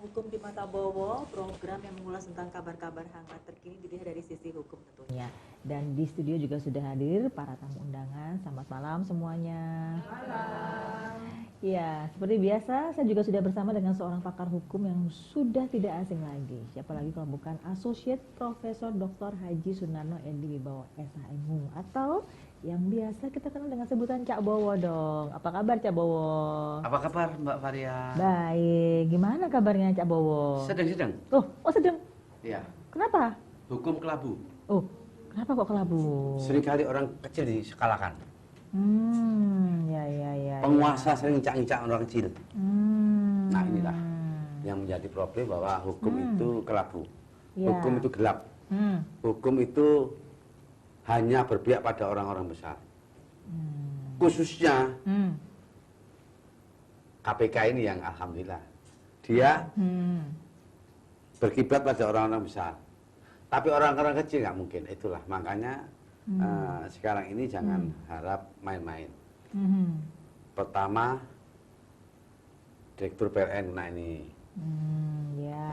Hukum di Mata Bowo, program yang mengulas tentang kabar-kabar hangat terkini dilihat dari sisi hukum tentunya. Dan di studio juga sudah hadir para tamu undangan. Selamat malam semuanya. Malam. Ya, seperti biasa saya juga sudah bersama dengan seorang pakar hukum yang sudah tidak asing lagi. Siapa lagi kalau bukan Associate Profesor Dr. Haji Sunarno Edi Wibowo SHMU, atau yang biasa kita kenal dengan sebutan Cak Bowo dong. Apa kabar Cak Bowo? Apa kabar Mbak Faria? Baik, gimana kabarnya Cak Bowo? Sedang. Oh sedang. Iya. Kenapa? Hukum kelabu. Oh, kenapa kok kelabu? Seringkali orang kecil disekalakan. Ya. Penguasa sering cak-cak orang kecil. Nah inilah yang menjadi problem bahwa hukum itu kelabu. Ya. Hukum itu gelap. Hukum itu hanya berpihak pada orang-orang besar. Khususnya KPK ini yang alhamdulillah dia berkiblat pada orang-orang besar. Tapi orang-orang kecil nggak mungkin. Itulah makanya sekarang ini jangan harap main-main. Pertama, Direktur PLN kena ini. Ya.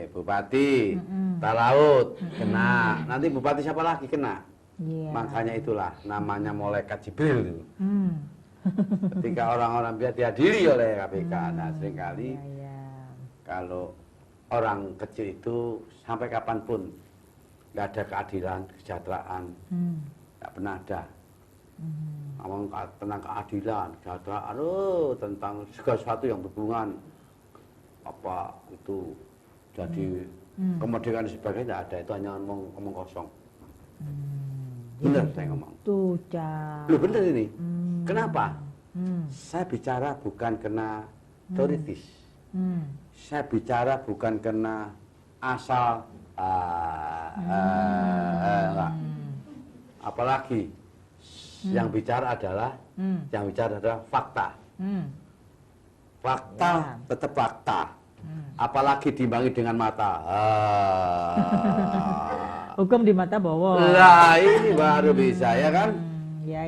Bupati Talaut kena. Nanti bupati siapa lagi kena? Ya. Makanya itulah namanya malaikat Jibril itu. Ketika orang-orang biasa dihadiri oleh KPK. Nah seringkali kalau orang kecil itu sampai kapanpun nggak ada keadilan, kesejahteraan, nggak pernah ada. Ngomong tentang keadilan, kesejahteraan, tentang segala sesuatu yang berhubungan apa itu jadi kemerdekaan dan sebagainya nggak ada, itu hanya ngomong kosong. Bener saya ngomong. Tuh Cak. Loh bener ini. Kenapa? Saya bicara bukan karena teoritis. Saya bicara bukan karena asal enggak. Apalagi yang bicara adalah fakta. Fakta tetap fakta. Apalagi diimbangi dengan mata. Hukum di Mata Bowo. Lah ini baru bisa ya kan? Ya.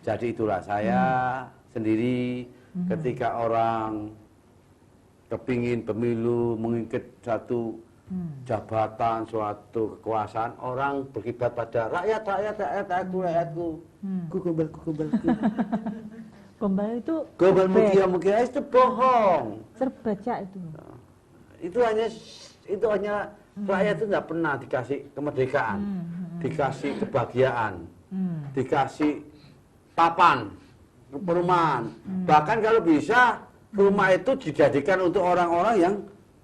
Jadi itulah saya sendiri ketika orang kepingin pemilu mengingkit satu jabatan, suatu kekuasaan, orang berkiblat pada rakyatku. Gombal. Gombal itu Gombal mukia itu bohong. serba Cak itu. Itu hanya rakyat itu tidak pernah dikasih kemerdekaan, dikasih kebahagiaan, dikasih papan, perumahan. Bahkan kalau bisa rumah itu dijadikan untuk orang-orang yang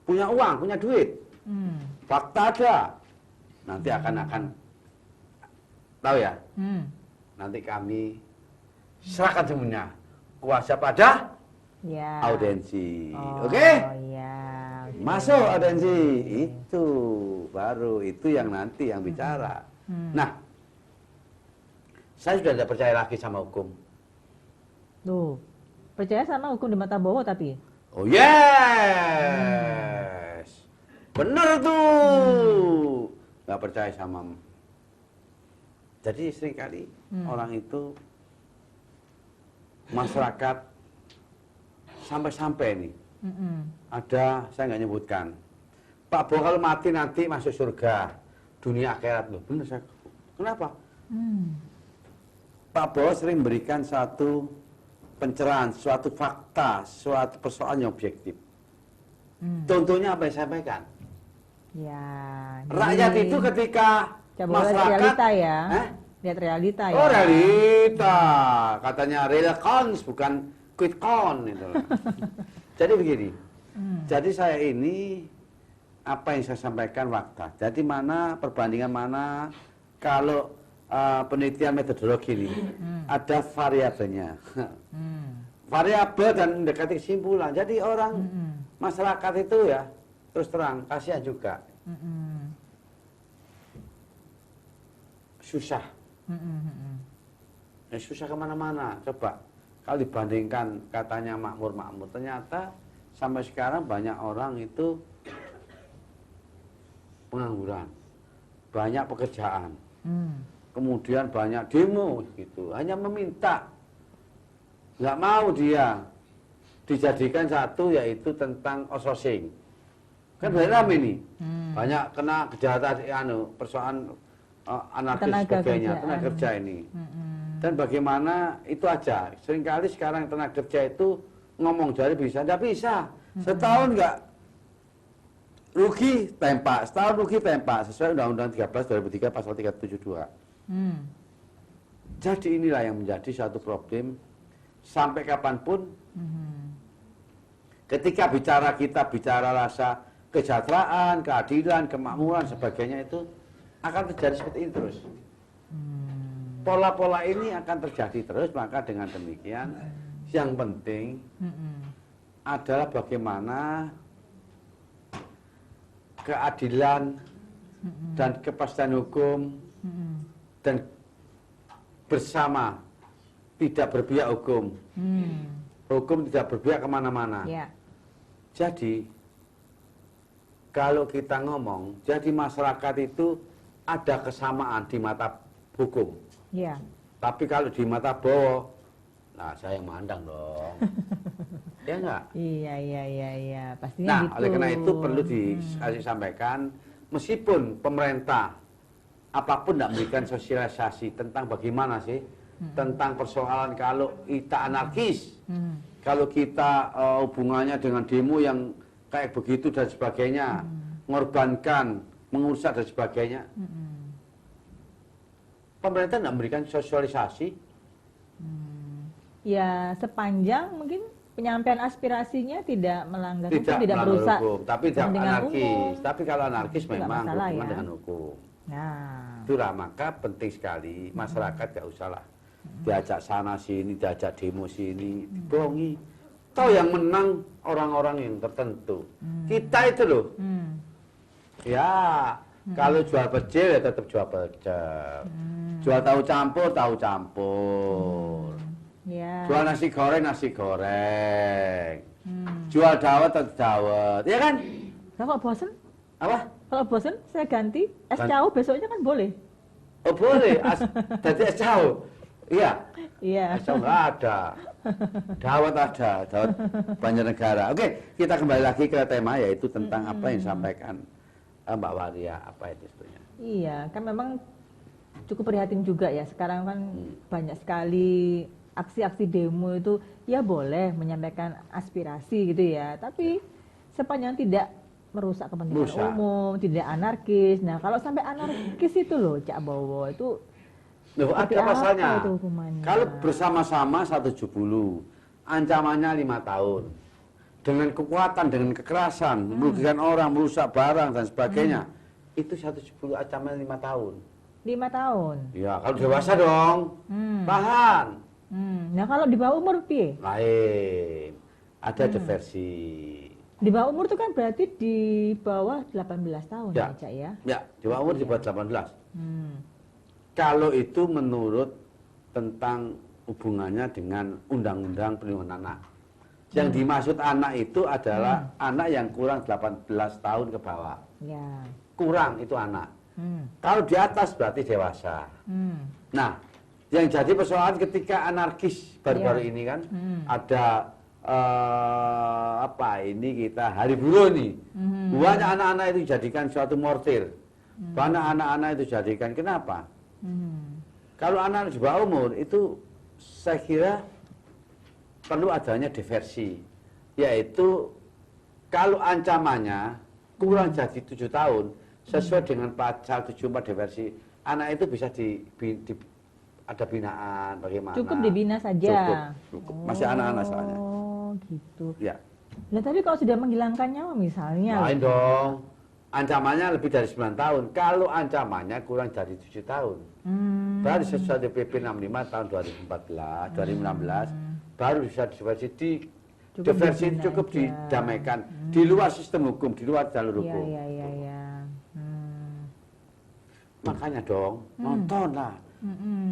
punya uang, punya duit. Fakta ada. Nanti akan tahu ya. Nanti kami serahkan semuanya kuasa pada audiensi. Oke? Ya. Masuk audiensi. Itu baru itu yang nanti yang bicara. Nah, saya sudah tidak percaya lagi sama hukum. Tuh. Percaya sama hukum di Mata Bowo tapi? Oh yes. Bener tuh. Nggak percaya sama. Jadi seringkali orang itu masyarakat sampai-sampai nih. Ada, saya nggak nyebutkan. Pak Bowo kalau mati nanti masuk surga. Dunia akhirat loh. Bener saya. Kenapa? Pak Bowo sering memberikan satu pencerahan, suatu fakta, suatu persoalan yang objektif. Contohnya apa yang saya sampaikan? Ya. Rakyat itu ketika masyarakat realita ya. Lihat realita ya. Oh realita, katanya real cons bukan quick con itu. Jadi begini. Jadi saya ini apa yang saya sampaikan fakta. Jadi mana perbandingan mana kalau penelitian metodologi ini ada variabelnya. Variabel dan mendekati kesimpulan. Jadi orang masyarakat itu ya terus terang kasihan juga. Susah. Susah kemana-mana. Coba kalau dibandingkan katanya makmur, ternyata sampai sekarang banyak orang itu pengangguran, banyak pekerjaan. Kemudian banyak demo gitu, hanya meminta, nggak mau dia dijadikan satu yaitu tentang outsourcing. Kan banyak rame nih. Banyak kena kejahatan persoalan anarkis sebagainya, tenaga kerja ini. Dan bagaimana itu aja. Seringkali sekarang tenaga kerja itu ngomong jari bisa, enggak bisa. Setahun enggak rugi tempak, setahun rugi tempak sesuai Undang-Undang 13 2003 pasal 372. Jadi inilah yang menjadi suatu problem sampai kapanpun. Ketika kita bicara rasa kesejahteraan, keadilan, kemakmuran, sebagainya itu akan terjadi seperti ini terus. Pola-pola ini akan terjadi terus, maka dengan demikian yang penting adalah bagaimana keadilan dan kepastian hukum dan bersama tidak berpihak hukum. Hukum tidak berpihak kemana-mana. Jadi kalau kita ngomong, jadi masyarakat itu ada kesamaan di mata hukum. Tapi kalau di mata bowo, nah saya yang mandang dong. Ya enggak? Iya, pastinya nah, gitu. Oleh karena itu perlu disampaikan, meskipun pemerintah apapun tidak memberikan sosialisasi tentang bagaimana sih, tentang persoalan kalau kita anarkis, kalau kita hubungannya dengan demo yang kayak begitu dan sebagainya, mengorbankan, mengusak dan sebagainya. Pemerintah tidak memberikan sosialisasi. Ya, sepanjang mungkin penyampaian aspirasinya tidak melanggar hukum, tidak melanggar merusak hukum, tapi tidak anarkis. umum. Tapi kalau anarkis Itu nggak memang masalah, hubungan ya. dengan hukum. Nah, Itulah maka penting sekali masyarakat gak usahlah diajak sana sini, diajak demo sini, dibohongi. Tahu yang menang orang-orang yang tertentu. Kita itu loh. Ya, kalau jual pecel ya tetap jual pecel. Jual tahu campur. ya. Jual nasi goreng. Jual dawet tetap dawet. Ya kan? Kalau bosen, Apa? kalau bosen saya ganti es cau, besoknya kan boleh. Oh boleh, jadi es cau. Iya. Iya. Es cau nggak ada. Dawet ada, dawet Banjarnegara. Oke, kita kembali lagi ke tema yaitu tentang apa yang disampaikan Mbak Waria, apa itu sebetulnya. Iya, kan memang cukup prihatin juga ya. Sekarang kan banyak sekali aksi-aksi demo itu, ya boleh menyampaikan aspirasi gitu ya. Tapi sepanjang tidak merusak kepentingan umum, tidak anarkis. Nah, kalau sampai anarkis itu loh, Cak Bowo, itu Loh, ada pasalnya. itu hukumannya? Kalau bersama-sama 170, ancamannya 5 tahun. Dengan kekuatan, dengan kekerasan, merugikan orang, merusak barang dan sebagainya. Itu 170 ancaman 5 tahun. 5 tahun. Ya, kalau dewasa dong. Tahan. Nah, kalau di bawah umur piye? Lain. Ada diversi. Di bawah umur itu kan berarti di bawah 18 tahun ya, Cak ya? Ya, di bawah umur di bawah 18. Hmm. Kalau itu menurut tentang hubungannya dengan Undang-Undang Perlindungan Anak. Yang dimaksud anak itu adalah anak yang kurang 18 tahun ke bawah. Ya. Kurang itu anak. Kalau di atas berarti dewasa. Nah, yang jadi persoalan ketika anarkis baru-baru ini kan ada ini kita hari buruh nih. Banyak anak-anak itu dijadikan suatu mortir. Banyak anak-anak itu dijadikan kenapa? Kalau anak di bawah umur itu saya kira perlu adanya diversi, yaitu kalau ancamannya kurang jadi 7 tahun sesuai dengan pasal 74 diversi, anak itu bisa ada binaan bagaimana? Cukup dibina saja. Cukup. Masih anak-anak soalnya. Oh, gitu. Ya. Nah, tapi kalau sudah menghilangkan nyawa misalnya. Lain dong. Ancamannya lebih dari 9 tahun. Kalau ancamannya kurang dari 7 tahun. Baru sesuai PP 65 tahun 2014, 2016, baru bisa diversi cukup didamaikan di luar sistem hukum, di luar jalur hukum. Iya. Makanya dong, nontonlah.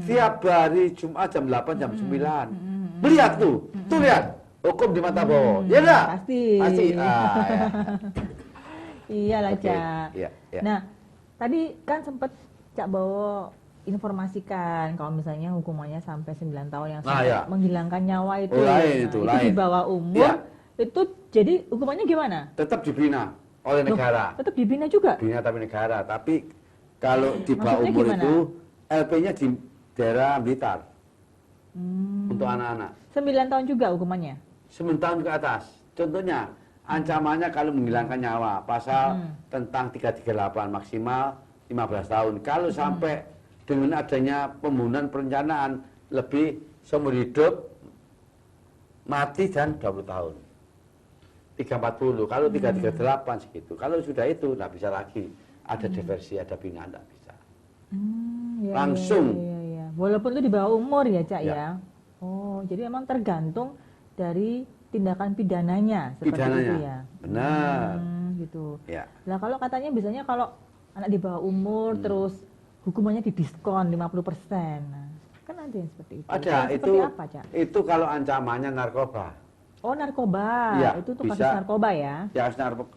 Tiap hari Jumat jam 8, jam 9. Lihat tuh lihat. Hukum di mata Bowo. Ya enggak? Pasti. Ya. Iyalah, Oke, Cak. iya. Nah, tadi kan sempat Cak Bowo informasikan kalau misalnya hukumannya sampai 9 tahun yang Nah, sampai ya. menghilangkan nyawa itu, Lain nah, itu, itu lain. di bawah umur, Ya. itu jadi hukumannya gimana? Tetap dibina oleh Loh, negara. tetap dibina juga? Bina tapi negara. Tapi kalau di bawah Maksudnya umur gimana? itu LP-nya di daerah Blitar Hmm. untuk anak-anak. 9 tahun juga hukumannya? 9 tahun ke atas. Contohnya ancamannya kalau menghilangkan nyawa pasal tentang 338 maksimal 15 tahun. Kalau sampai dengan adanya pembunuhan perencanaan lebih seumur hidup mati dan 20 tahun. 340. Kalau 338 segitu. Kalau sudah itu nggak bisa lagi ada diversi, ada binaan nggak bisa. Ya, Langsung. ya. Walaupun itu di bawah umur ya, Cak Ya. ya. Oh, jadi memang tergantung dari tindakan pidananya seperti Pidananya. itu ya. Benar. Gitu. Ya. Lah kalau katanya biasanya kalau anak di bawah umur terus hukumannya didiskon 50%. Nah, kan ada yang seperti itu. Ada Yang itu. seperti apa, Cak? Itu kalau ancamannya narkoba. Oh, narkoba. Iya, Itu tuh kasus bisa. narkoba ya. Ya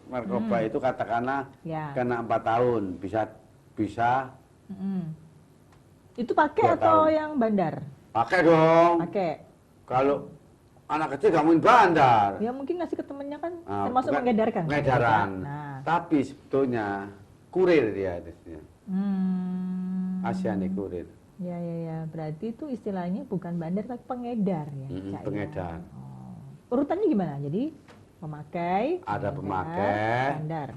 narkoba itu katakanlah Ya. kena 4 tahun bisa Itu pakai 2 atau tahun. yang bandar? Pakai dong. Pakai. Kalau anak kecil gak mungkin bandar. Ya mungkin ngasih ke temennya kan Nah, termasuk bukan mengedarkan. pengedaran. Nah. Tapi sebetulnya kurir dia itu. Asiani kurir. Ya. Berarti itu istilahnya bukan bandar tapi pengedar ya. Cak, ya? Pengedar. Oh. Urutannya gimana? Jadi pemakai, Ada pengedar, pemakai, bandar.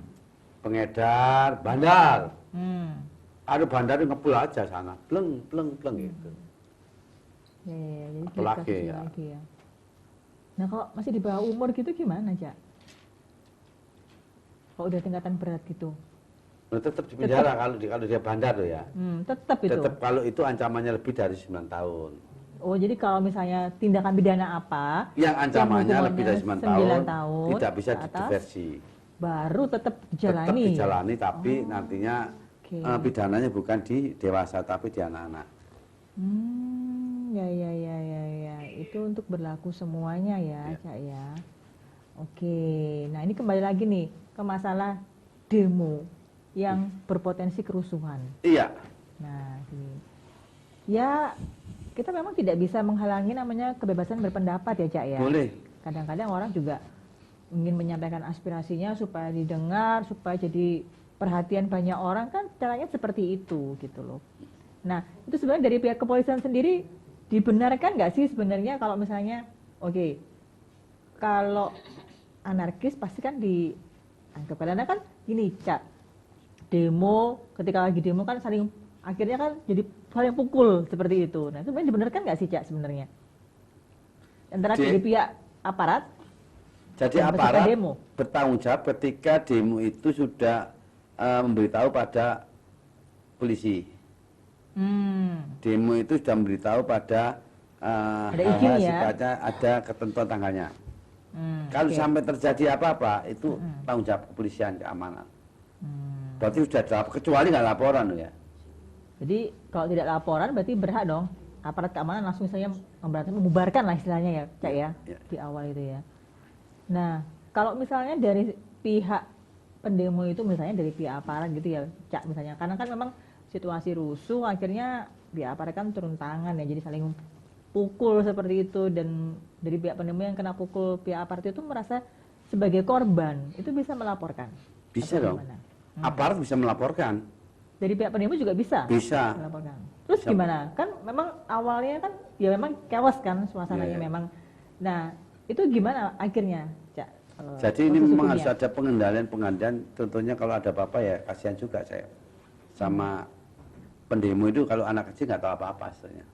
pengedar, bandar. Hmm. Ada bandar yang ngepul aja sana. Pleng gitu. Ya. Jadi Apalagi kasusnya ya. lagi ya. Nah kalau masih di bawah umur gitu gimana, Cak? Kalau udah tingkatan berat gitu. Nah, tetap di penjara kalau dia bandar tuh ya. Tetap itu. Tetap kalau itu ancamannya lebih dari 9 tahun. Oh, jadi kalau misalnya tindakan pidana apa Yang ancamannya hukumannya lebih dari 9 tahun, tidak bisa ke atas, diversi. baru tetap dijalani. Tetap dijalani tapi nantinya Oke. pidananya bukan di dewasa tapi di anak-anak. Ya. Itu untuk berlaku semuanya ya, Cak ya. Oke. Nah, ini kembali lagi nih ke masalah demo yang berpotensi kerusuhan. Iya. Nah, gini. Ya, kita memang tidak bisa menghalangi namanya kebebasan berpendapat ya, Cak ya. Boleh. Kadang-kadang orang juga ingin menyampaikan aspirasinya supaya didengar, supaya jadi perhatian banyak orang, kan caranya seperti itu gitu loh. Nah, itu sebenarnya dari pihak kepolisian sendiri dibenarkan nggak sih sebenarnya kalau misalnya, oke, kalau anarkis pasti kan dianggap, karena kan gini, Cak, demo, ketika lagi demo kan saling, akhirnya kan jadi saling pukul seperti itu. Nah, itu sebenarnya dibenarkan nggak sih, Cak, sebenarnya? Antara dari pihak aparat. Jadi dan aparat peserta demo. bertanggung jawab ketika demo itu sudah memberitahu pada polisi. Demo itu sudah memberitahu pada Ada hal-hal izin ya? sifatnya ada ketentuan tanggalnya. Kalau Oke. sampai terjadi apa-apa itu tanggung jawab kepolisian keamanan. Berarti sudah kecuali nggak laporan loh ya. Jadi kalau tidak laporan berarti berhak dong aparat keamanan langsung misalnya membubarkan lah istilahnya ya, Cak ya, Ya. di awal itu ya. Nah, kalau misalnya dari pihak pendemo itu misalnya dari pihak aparat gitu ya, Cak misalnya, karena kan memang situasi rusuh akhirnya pihak aparat kan turun tangan ya, jadi saling pukul seperti itu, dan dari pihak pendemo yang kena pukul pihak aparat itu merasa sebagai korban, itu bisa melaporkan? Bisa Atau dong. gimana? Aparat bisa melaporkan. Dari pihak pendemo juga bisa? Bisa. Melaporkan. Terus Bisa. gimana? Kan memang awalnya kan ya memang chaos kan suasananya Iya. memang. Nah, itu gimana akhirnya, Cak? Jadi ini proses memang hukumnya? harus ada pengendalian. Tentunya kalau ada apa-apa ya kasihan juga saya. Sama pendemo itu kalau anak kecil nggak tahu apa-apa sebenarnya.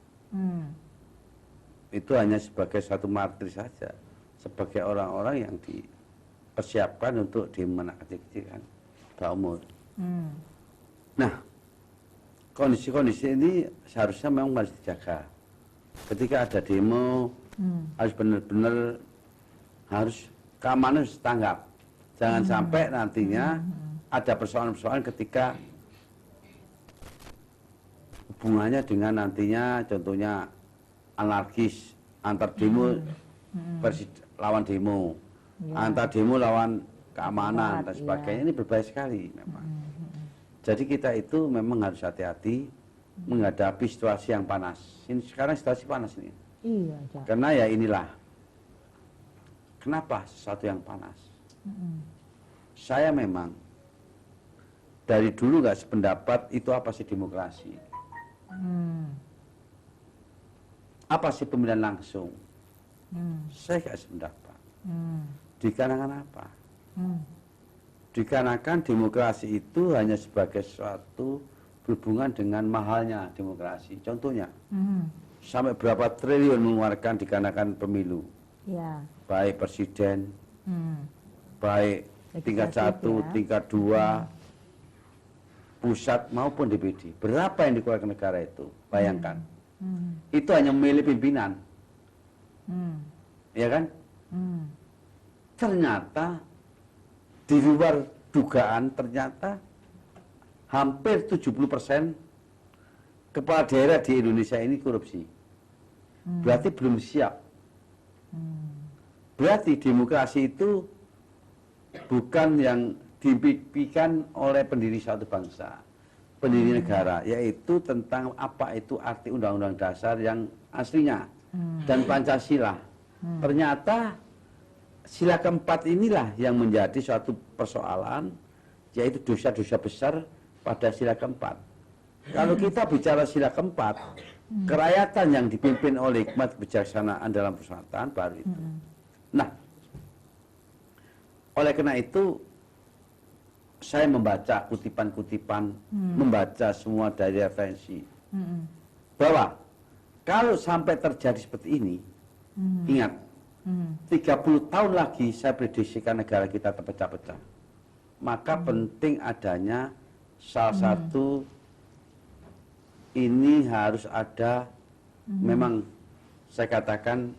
Itu hanya sebagai satu martir saja. Sebagai orang-orang yang dipersiapkan untuk demo anak kecil-kecil kan. Bawah umur. Nah, kondisi-kondisi ini seharusnya memang harus dijaga. Ketika ada demo, harus benar-benar harus keamanan harus tanggap. Jangan sampai nantinya ada persoalan-persoalan ketika hubungannya dengan nantinya contohnya anarkis, antar demo lawan demo, antar demo lawan keamanan dan sebagainya. Ini berbahaya sekali memang. Jadi kita itu memang harus hati-hati menghadapi situasi yang panas. Ini sekarang situasi panas ini. Iya, Cak. Karena ya inilah. Kenapa sesuatu yang panas? Saya memang dari dulu nggak sependapat itu apa sih demokrasi. Apa sih pemilihan langsung? Saya nggak sependapat. Dikarenakan apa? Dikarenakan demokrasi itu hanya sebagai suatu berhubungan dengan mahalnya demokrasi. Contohnya, sampai berapa triliun mengeluarkan dikarenakan pemilu. Ya. Baik presiden, baik tingkat Legislatif, 1, ya. tingkat 2, pusat maupun DPD. Berapa yang dikeluarkan negara itu? Bayangkan. Itu hanya memilih pimpinan. Ya kan? Ternyata di luar dugaan, ternyata hampir 70% kepala daerah di Indonesia ini korupsi. Berarti belum siap. Berarti demokrasi itu bukan yang dimimpikan oleh pendiri suatu bangsa, pendiri negara, yaitu tentang apa itu arti undang-undang dasar yang aslinya dan Pancasila. Ternyata sila keempat inilah yang menjadi suatu persoalan, yaitu dosa-dosa besar pada sila keempat. Kalau kita bicara sila keempat, kerakyatan yang dipimpin oleh hikmat kebijaksanaan dalam persatuan baru itu. Nah, oleh karena itu saya membaca kutipan-kutipan, membaca semua dari referensi, bahwa kalau sampai terjadi seperti ini, ingat, 30 tahun lagi saya prediksikan negara kita terpecah-pecah. Maka penting adanya salah satu, ini harus ada, memang saya katakan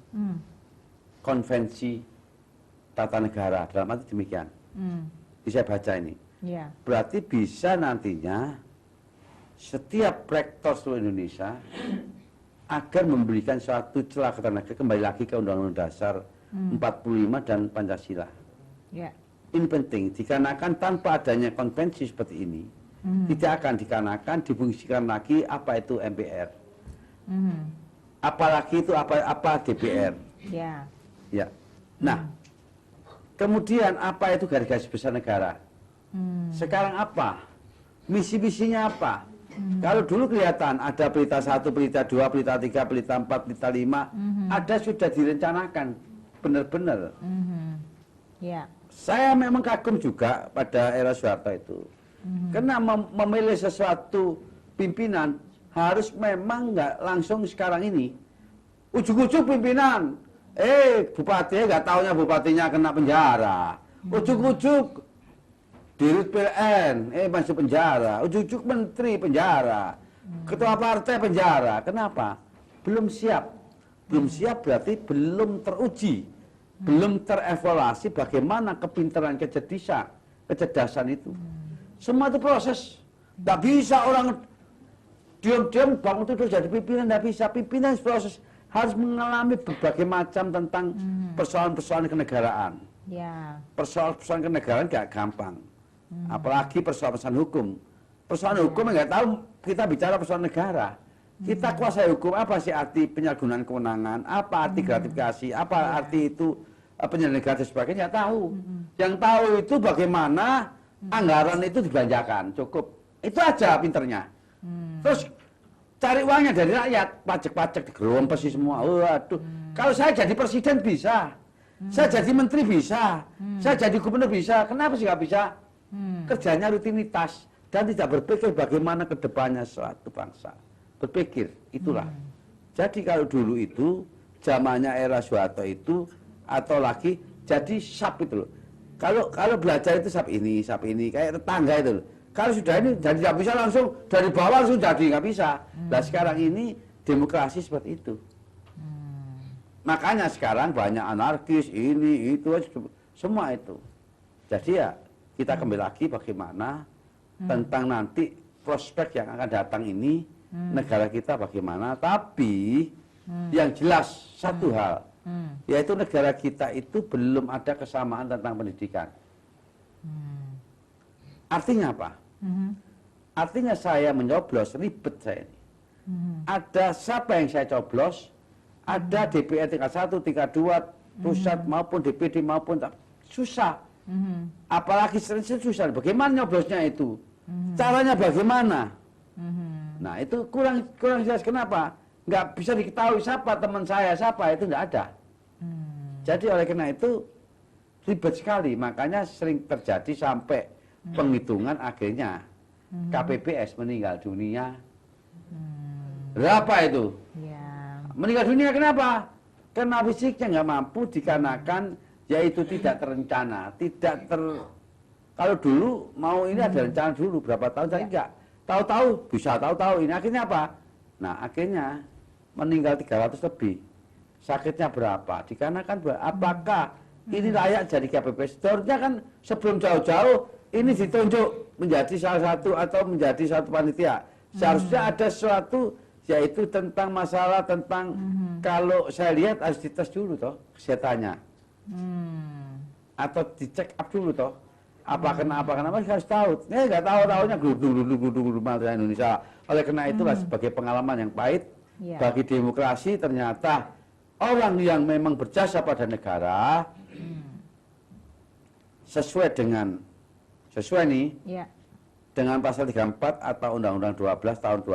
konvensi tata negara, dalam arti demikian. Bisa baca ini. Ya. Berarti bisa nantinya setiap rektor seluruh Indonesia agar memberikan suatu celah ketenaga, kembali lagi ke Undang-Undang Dasar 45 dan Pancasila. Ya. Ini penting, dikarenakan tanpa adanya konvensi seperti ini, tidak akan dikarenakan difungsikan lagi apa itu MPR. Apalagi itu apa DPR. Ya. Ya. Nah, kemudian apa itu garis-garis besar negara? Sekarang apa? Misi-misinya apa? Kalau dulu kelihatan ada pelita 1, pelita 2, pelita 3, pelita 4, pelita 5, ada sudah direncanakan benar-benar. Ya. Saya memang kagum juga pada era Soeharto itu. Karena memilih sesuatu pimpinan harus memang nggak langsung sekarang ini. Ujuk-ujuk pimpinan, bupati nggak taunya bupatinya kena penjara. Ujuk-ujuk dirut PLN, masuk penjara. Ujuk-ujuk menteri penjara. Ketua partai penjara. Kenapa? Belum siap. Belum siap berarti belum teruji. Belum terevaluasi bagaimana kepintaran, kecerdasan itu. Semua itu proses. Nggak bisa orang diam-diam bangun tidur jadi pimpinan, nggak bisa. Pimpinan proses harus mengalami berbagai macam tentang persoalan-persoalan kenegaraan. Ya. Persoalan-persoalan kenegaraan nggak gampang. Apalagi persoalan-persoalan hukum. Persoalan hukum nggak tahu, kita bicara persoalan negara. Kita kuasai hukum, apa sih arti penyalahgunaan kewenangan, apa arti gratifikasi, apa arti itu penyelenggaraan dan sebagainya, nggak tahu. Yang tahu itu bagaimana anggaran itu dibelanjakan, cukup. Itu aja pinternya. Terus cari uangnya dari rakyat, pajak-pajak digerompesi semua. Waduh, kalau saya jadi presiden bisa, saya jadi menteri bisa, saya jadi gubernur bisa. Kenapa sih nggak bisa? Kerjanya rutinitas dan tidak berpikir bagaimana kedepannya suatu bangsa. Berpikir, itulah. Jadi kalau dulu itu zamannya era Soeharto itu, atau lagi jadi SAP itu loh. Kalau belajar itu SAP ini kayak tetangga itu loh. Kalau sudah ini jadi nggak bisa langsung dari bawah langsung jadi, nggak bisa. Nah sekarang ini demokrasi seperti itu. Makanya sekarang banyak anarkis, ini, itu, semua itu. Jadi ya kita kembali lagi bagaimana tentang nanti prospek yang akan datang ini, negara kita bagaimana. Tapi yang jelas satu hal, yaitu negara kita itu belum ada kesamaan tentang pendidikan. Artinya apa? Artinya saya menyoblos, ribet saya ini. Ada siapa yang saya coblos, ada DPR tingkat 1, tingkat 2, pusat maupun DPD maupun susah. Apalagi susah. Bagaimana nyoblosnya itu? Caranya bagaimana? Nah itu kurang jelas. Kenapa? Nggak bisa diketahui siapa teman saya, siapa itu nggak ada. Jadi oleh karena itu ribet sekali, makanya sering terjadi sampai penghitungan akhirnya KPPS meninggal dunia. Berapa itu? Ya. Meninggal dunia kenapa? Karena fisiknya nggak mampu dikarenakan yaitu tidak terencana, kalau dulu mau ini ada rencana dulu berapa tahun, tapi enggak. Tahu-tahu bisa tahu-tahu ini akhirnya apa? Nah akhirnya meninggal 300 lebih. Sakitnya berapa? Dikarenakan apakah ini layak jadi KPPS? Seharusnya kan sebelum jauh-jauh ini ditunjuk menjadi salah satu atau menjadi satu panitia. Seharusnya ada sesuatu yaitu tentang masalah tentang kalau saya lihat harus dites dulu toh kesehatannya. Atau dicek up dulu toh. Apa kenapa harus tahu. Nggak tahu-tahunya gludung Indonesia. Oleh karena itulah sebagai pengalaman yang pahit bagi demokrasi, ternyata orang yang memang berjasa pada negara sesuai nih dengan pasal 34 atau Undang-Undang 12 tahun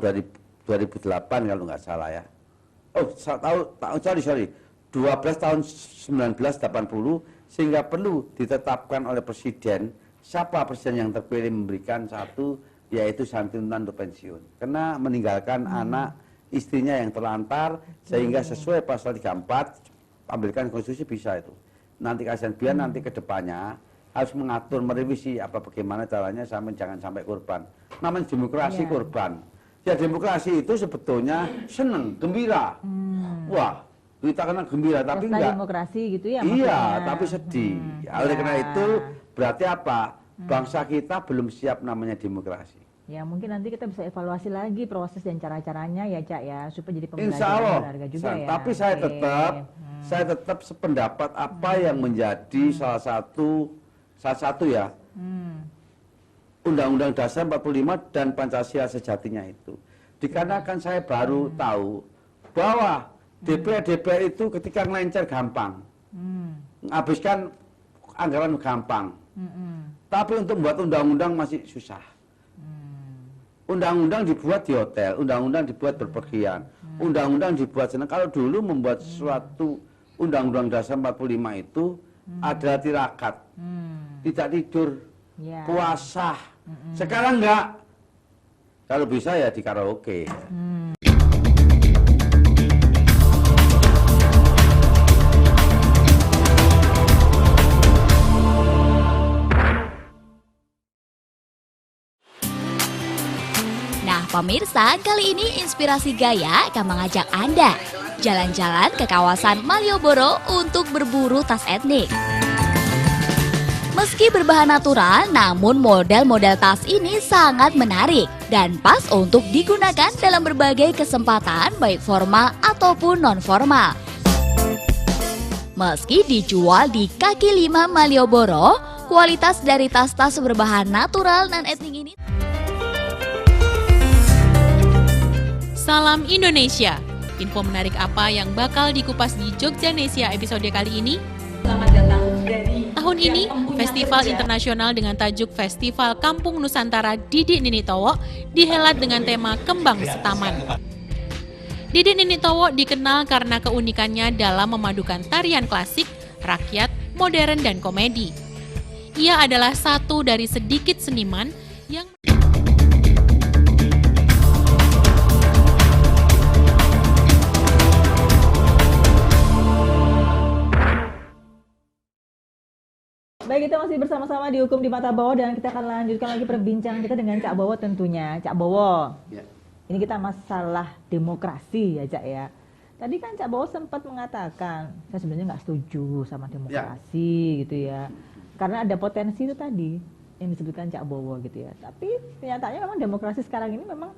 2008 kalau nggak salah ya. Sorry. 12 tahun 1980 sehingga perlu ditetapkan oleh presiden siapa presiden yang terpilih memberikan satu yaitu santunan untuk pensiun karena meninggalkan anak istrinya yang terlantar sehingga sesuai pasal 34 ambilkan konstitusi bisa itu nanti kasihan biar nanti kedepannya harus mengatur merevisi bagaimana caranya jangan sampai korban namanya demokrasi korban ya demokrasi itu sebetulnya seneng gembira wah kita kena gembira tapi enggak demokrasi gitu ya iya maksudnya. tapi sedih oleh karena itu berarti apa bangsa kita belum siap namanya demokrasi ya mungkin nanti kita bisa evaluasi lagi proses dan cara-caranya ya Cak ya supaya jadi Insya pembelajaran Allah berharga juga ya tapi saya tetap sependapat apa yang menjadi salah satu ya Undang-Undang Dasar 45 dan Pancasila sejatinya itu dikarenakan saya baru tahu bahwa DPR itu ketika ngelencer gampang, habiskan anggaran gampang, tapi untuk membuat undang-undang masih susah. Undang-undang dibuat di hotel, undang-undang dibuat berpergian, undang-undang dibuat senang. Kalau dulu membuat suatu Undang-Undang Dasar 45 itu adalah tirakat, tidak tidur, puasa. Sekarang enggak. Kalau bisa ya di karaoke. Nah pemirsa, kali ini Inspirasi Gaya akan mengajak Anda jalan-jalan ke kawasan Malioboro untuk berburu tas etnik. Meski berbahan natural, namun model-model tas ini sangat menarik dan pas untuk digunakan dalam berbagai kesempatan baik formal ataupun non-formal. Meski dijual di kaki lima Malioboro, kualitas dari tas-tas berbahan natural dan etnik ini Salam Indonesia. Info menarik apa yang bakal dikupas di Jogjanesia episode kali ini? Selamat datang dari Tahun ini, festival internasional dengan tajuk Festival Kampung Nusantara Didik Nini Towo dihelat dengan tema Kembang Setaman. Didik Nini Towo dikenal karena keunikannya dalam memadukan tarian klasik, rakyat, modern, dan komedi. Ia adalah satu dari sedikit seniman yang Baik, kita masih bersama-sama di Hukum di Mata Bowo dan kita akan lanjutkan lagi perbincangan kita dengan Cak Bowo tentunya. Cak Bowo, ini kita masalah demokrasi ya Cak ya. Tadi kan Cak Bowo sempat mengatakan, saya sebenarnya nggak setuju sama demokrasi gitu ya. Karena ada potensi itu tadi yang disebutkan Cak Bowo gitu ya. Tapi kenyataannya memang demokrasi sekarang ini memang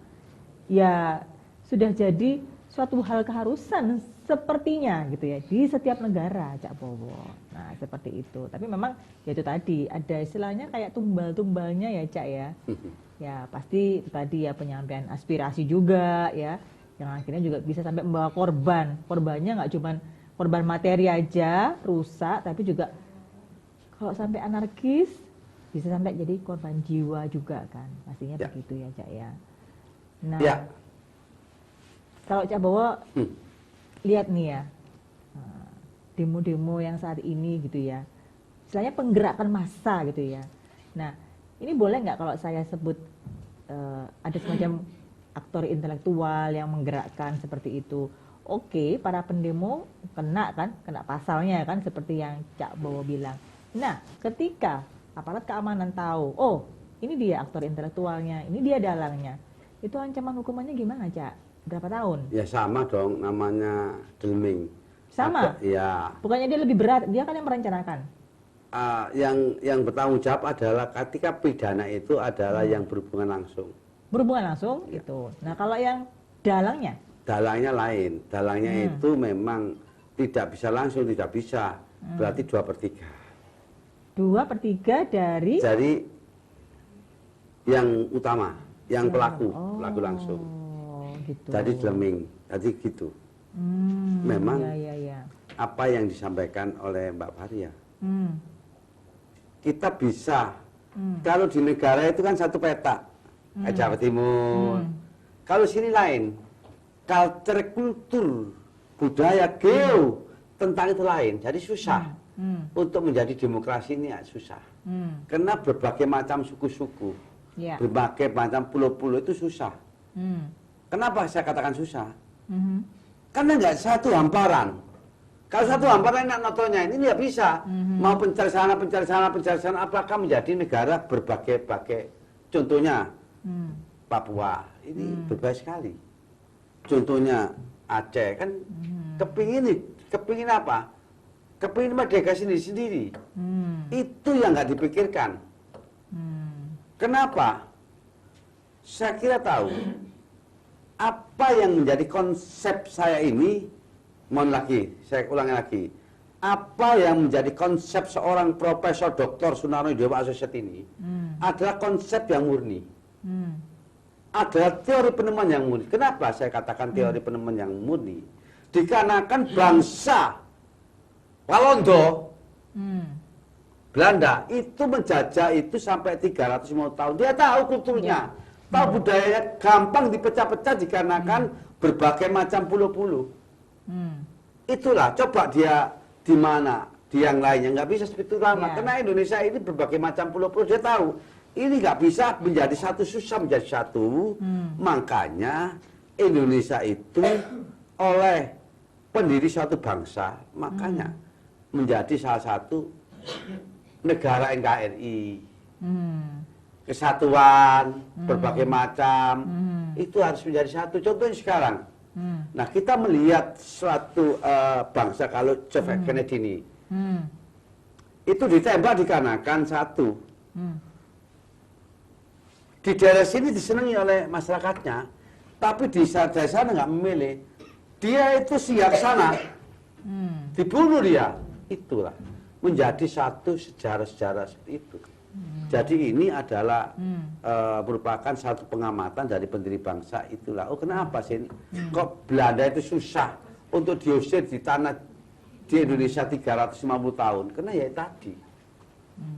ya sudah jadi suatu hal keharusan sepertinya gitu ya di setiap negara Cak Bowo. Nah seperti itu. Tapi memang ya itu tadi ada istilahnya kayak tumbal-tumbalnya ya Cak ya. ya pasti itu tadi ya penyampaian aspirasi juga ya, yang akhirnya juga bisa sampai membawa korban. Korbannya nggak cuma korban materi aja rusak, tapi juga kalau sampai anarkis bisa sampai jadi korban jiwa juga kan, pastinya begitu ya Cak ya. Nah, kalau Cak Bowo lihat nih ya, demo-demo yang saat ini gitu ya, istilahnya penggerakan massa gitu ya. Nah, ini boleh nggak kalau saya sebut ada semacam aktor intelektual yang menggerakkan seperti itu? Oke, para pendemo kena pasalnya kan, seperti yang Cak Bowo bilang. Nah, ketika aparat keamanan tahu, oh ini dia aktor intelektualnya, ini dia dalangnya, itu ancaman hukumannya gimana Cak? Berapa tahun? Ya sama dong, namanya delming. Sama? Ya. Bukannya dia lebih berat, dia kan yang merencanakan. Yang bertanggung jawab adalah ketika pidana itu adalah yang berhubungan langsung. Berhubungan langsung itu. Nah kalau yang dalangnya? Dalangnya lain. Dalangnya itu memang tidak bisa langsung, tidak bisa. Berarti 2/3. 2/3 dari? Dari yang utama, yang pelaku langsung. Gitu. Jadi delming, jadi gitu. Memang ya. apa yang disampaikan oleh Mbak Faria, kita bisa. Kalau di negara itu kan satu peta, Jawa Timur. Kalau sini lain, culture, kultur, budaya, geo tentang itu lain. Jadi susah untuk menjadi demokrasi ini susah. Karena berbagai macam suku-suku, berbagai macam pulau-pulau itu susah. Kenapa saya katakan susah? Karena nggak satu hamparan. Kalau satu hamparan enak notonya, ini nggak bisa. Mau pencari sana, apakah menjadi negara berbagai-bagai. Contohnya Papua, ini berbeda sekali. Contohnya Aceh, kan kepingin apa? Kepingin merdeka sendiri-sendiri. Itu yang nggak dipikirkan. Kenapa? Saya kira tahu. Apa yang menjadi konsep saya ini, saya ulangi lagi. Apa yang menjadi konsep seorang Profesor Dr. Sunarno Dewa Associate ini adalah konsep yang murni. Adalah teori penemuan yang murni. Kenapa saya katakan teori penemuan yang murni? Dikarenakan bangsa Walanda, Belanda itu menjajah itu sampai 350 tahun. Dia tahu kulturnya, tahu budayanya, gampang dipecah-pecah dikarenakan berbagai macam pulau-pulau. Itulah, coba dia di mana, di yang lainnya nggak bisa segitu lama. Karena Indonesia ini berbagai macam pulau-pulau, dia tahu ini nggak bisa menjadi satu, susah menjadi satu. Makanya Indonesia itu oleh pendiri suatu bangsa, makanya menjadi salah satu negara NKRI. Kesatuan, berbagai macam, itu harus menjadi satu. Contohnya sekarang, nah kita melihat suatu bangsa, kalau John F. Kennedy ini, itu ditembak dikarenakan satu, di daerah sini disenangi oleh masyarakatnya, tapi di sana nggak memilih. Dia itu siap sana, dibunuh dia. Itulah menjadi satu sejarah-sejarah seperti itu. Jadi ini adalah merupakan satu pengamatan dari pendiri bangsa itulah. Oh kenapa sih kok Belanda itu susah untuk diusir di tanah di Indonesia 350 tahun? Karena ya tadi.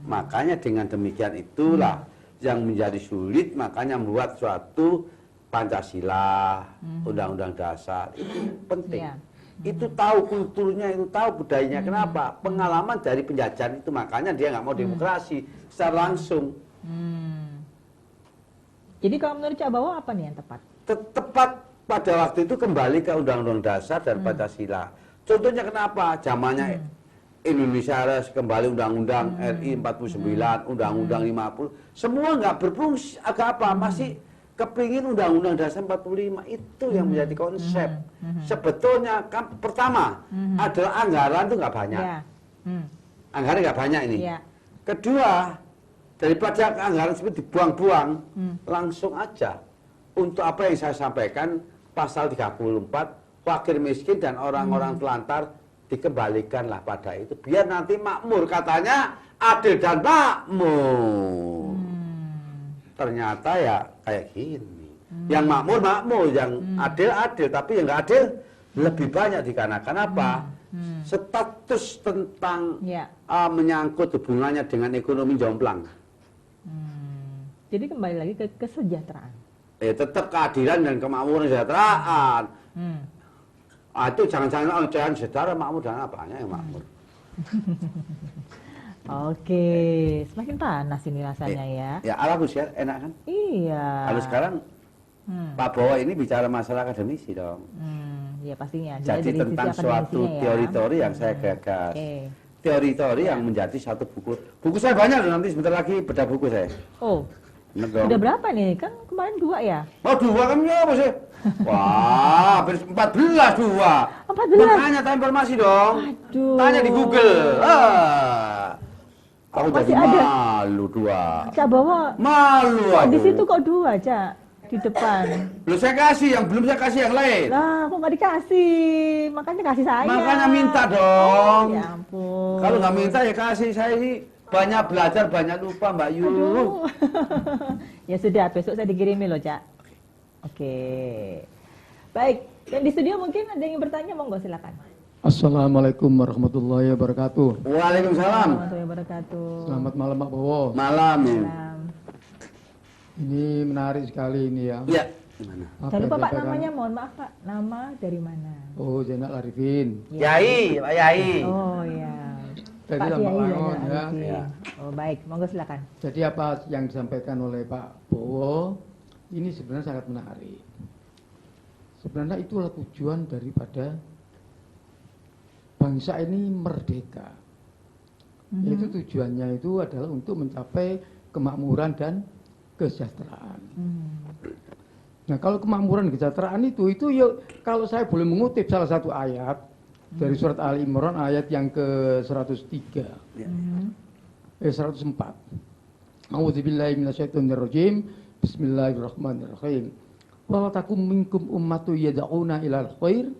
Makanya dengan demikian itulah yang menjadi sulit, makanya membuat suatu Pancasila, Undang-Undang Dasar itu penting. Itu tahu kulturnya, itu tahu budayanya. Kenapa? Pengalaman dari penjajahan itu, makanya dia nggak mau demokrasi secara langsung. Jadi kalau menurut Cak Bowo apa nih yang tepat? Tepat pada waktu itu kembali ke Undang-Undang Dasar dan Pancasila. Contohnya kenapa? Zamannya Indonesia harus kembali Undang-Undang RI 49, Undang-Undang 50. Semua nggak berfungsi, agak apa? Masih kepingin Undang-Undang Dasar 45. Itu yang menjadi konsep. Sebetulnya kan pertama adalah anggaran itu nggak banyak. Anggaran nggak banyak ini. Kedua, daripada anggaran seperti dibuang-buang, langsung aja untuk apa yang saya sampaikan pasal 34, fakir miskin dan orang-orang telantar dikembalikanlah pada itu, biar nanti makmur, katanya adil dan makmur. ternyata ya kayak gini. Yang makmur, yang adil, tapi yang nggak adil lebih banyak dikarenakan apa? Status tentang menyangkut hubungannya dengan ekonomi jomplang. Jadi kembali lagi ke kesejahteraan. Tetap keadilan dan kemakmuran kesejahteraan. Itu jangan sejarah makmur dan apanya yang makmur. Oke, semakin panas ini rasanya ya. Ya alhamdulillah ya, enak kan? Iya. Kalau sekarang Pak Bowo ini bicara masalah akademisi dong. Ya pastinya. Jadi tentang suatu teori-teori yang saya gagas. Teori-teori yang menjadi satu buku. Buku saya banyak loh, nanti sebentar lagi bedah buku saya. Oh, udah berapa nih? Kan kemarin 2 ya? Oh 2 kan ya apa sih? Wah, hampir 14 2. 14? Makanya tanya informasi dong. Aduh. Tanya di Google. Aku jadi ada? malu 2. Cak bawa. Malu aku. Di situ kok 2, Cak? Di depan. Loh saya kasih, yang belum saya kasih yang lain. Lah, kok nggak dikasih? Makanya kasih saya. Makanya minta dong. Ya ampun. Kalau nggak minta ya kasih, saya ini banyak belajar, banyak lupa Mbak Yu. Aduh. Ya sudah, besok saya dikirimin loh, Cak. Oke. Baik, dan di studio mungkin ada yang bertanya, monggo silakan. Assalamualaikum warahmatullahi wabarakatuh. Waalaikumsalam. Warahmatullahi wabarakatuh. Selamat malam Pak Bowo. Malam. Salam. Ini menarik sekali ini ya. Iya. Gimana? Apa Jangan lupa yang Pak dikatakan? namanya, mohon maaf Pak. Nama dari mana? Oh, Zainal Arifin. Yai, Pak Yai. Oh ya. Dari Pak Lambang Kiai Langon, Zainal ya. Arifin. Ya. Oh baik, monggo silakan. Jadi apa yang disampaikan oleh Pak Bowo ini sebenarnya sangat menarik. Sebenarnya itulah tujuan daripada bangsa ini merdeka. Itu tujuannya itu adalah untuk mencapai kemakmuran dan kesejahteraan. Nah, kalau kemakmuran dan kesejahteraan itu ya kalau saya boleh mengutip salah satu ayat dari surat Ali Imran ayat yang ke-103. 104. A'udzubillahi minasyaitonirrajim. Bismillahirrahmanirrahim. Wa takum minkum ummatu yad'una ilal khair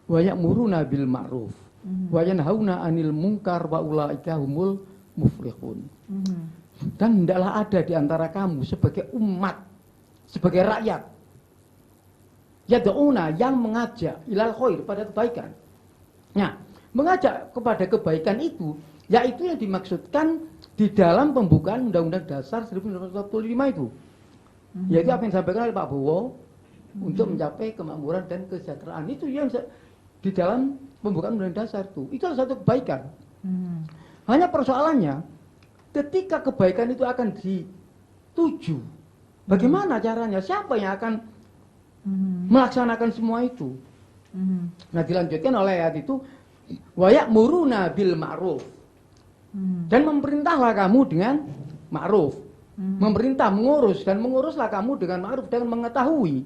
wa ya'muruna bil ma'ruf wa yanhauna 'anil munkar wa ulaika humul muflihun. Dan hendaklah ada di antara kamu sebagai umat, sebagai rakyat, yad'una yang mengajak ilal khair pada kebaikan. Nah, mengajak kepada kebaikan itu yaitu yang dimaksudkan di dalam pembukaan Undang-Undang Dasar 1945 itu. Yaitu apa yang disampaikan oleh Pak Bowo untuk mencapai kemakmuran dan kesejahteraan. Itu yang di dalam pembukaan Undang-Undang Dasar itu. Itu adalah satu kebaikan. Hanya persoalannya ketika kebaikan itu akan dituju, bagaimana caranya? Siapa yang akan melaksanakan semua itu? Nah, dilanjutkan oleh ayat itu, wa ya'muruna bil ma'ruf. Dan memerintahlah kamu dengan ma'ruf. Memerintah, mengurus, dan menguruslah kamu dengan ma'ruf, dengan mengetahui.